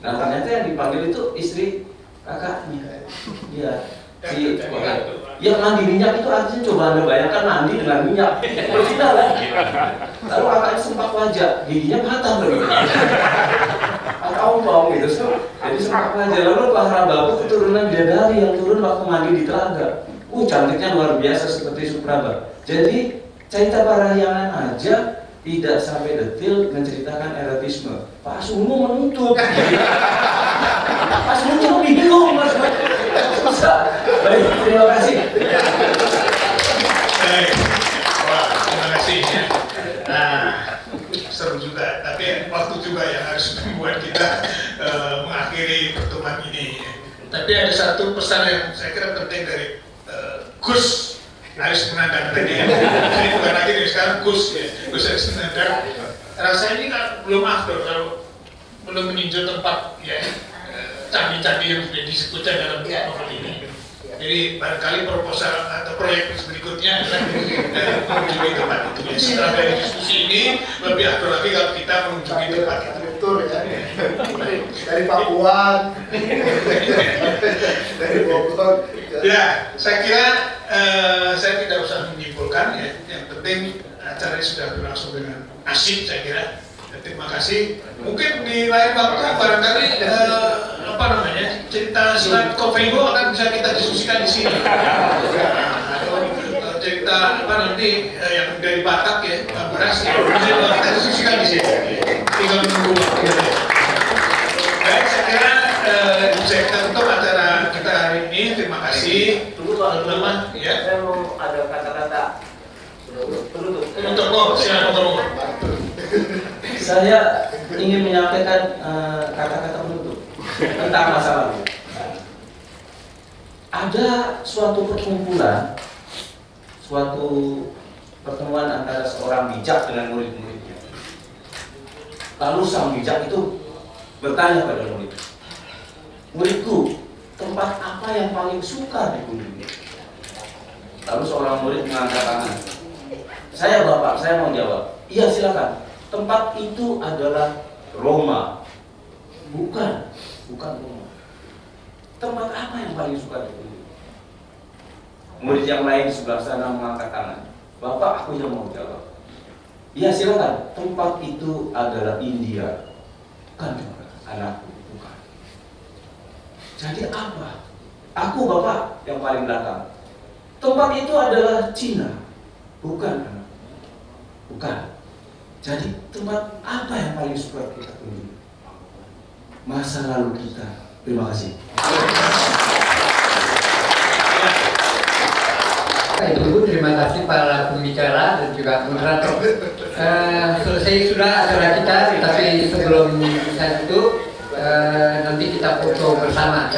Nah ternyata yang dipanggil itu istri kakaknya. Iya. Yang mandi minyak itu artinya coba Anda bayangkan mandi dengan minyak bersinar kan? Lalu kakaknya sempak wajah, giginya patah begitu. Ompong gitu, jadi sempak wajah. Lalu Pak Rababu keturunan bidadari yang turun waktu mandi di telaga. Cantiknya luar biasa seperti Supraba. Jadi cerita parahyangan aja tidak sampai detil menceritakan erotisme. Pak Sumo menuntut. Pak Sumo bingung Mas. Baik, terima kasih. Baik, wah terima kasih ya. Nah, seru juga, tapi waktu juga yang harus membuat kita mengakhiri pertemuan ini. Tapi ada satu pesan yang saya kira penting dari Gus Aris Menandang tadi ya. Jadi bukan lagi dari sekarang Gus ya, Gus Aris Menandang. Rasanya ini kan belum afdol kalau belum meninjau tempat ya candi-candi yang sudah disebutkan dalam novel ini. Jadi barangkali proposal atau proyek berikutnya adalah mengunjungi tempat itu. Ya. Setelah dari diskusi ini lebih afdol lagi kalau kita mengunjungi tempat itu. Betul ya. Dari Papua, dari Bogor. Ya, saya kira saya tidak usah menyimpulkan ya. Yang penting acara ini sudah berlangsung dengan asik saya kira. Terima kasih. Mungkin di lain waktu barangkali apa namanya cerita Silat Kopenggo akan bisa kita diskusikan di sini. Atau cerita apa nanti yang dari Batak ya, beras ya, bisa kita diskusikan di sini. Tinggal menunggu waktu. Baik, saya kira bisa kita tutup acara kita hari ini. Terima kasih. Tunggu Pak Lama Ya. Saya mau ada kata-kata penutup. Untuk silakan. Saya ingin menyampaikan kata-kata penutup tentang masalah ini. Ada suatu perkumpulan, suatu pertemuan antara seorang bijak dengan murid-muridnya. Lalu sang bijak itu bertanya pada murid, muridku, tempat apa yang paling suka dikunjungi? Lalu seorang murid mengangkat tangan. Saya Bapak, saya mau jawab. Iya silakan. Tempat itu adalah Roma. Bukan Roma. Tempat apa yang paling suka dikunjungi? Murid yang lain di sebelah sana mengangkat tangan. Bapak, aku yang mau jawab. Iya silakan. Tempat itu adalah India. Bukan anakku, bukan. Jadi apa? Aku Bapak yang paling belakang. Tempat itu adalah Cina. Bukan anakku. Bukan. Jadi tempat apa yang paling suka kita kunjungi? Masa lalu kita. Terima kasih. Ibu, terima kasih para pembicara dan juga moderator. Selesai sudah acara kita, tapi sebelum saya tutup, nanti kita foto bersama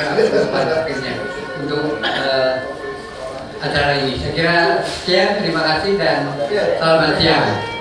pada akhirnya untuk acara ini. Saya kira sekian, terima kasih dan selamat siang.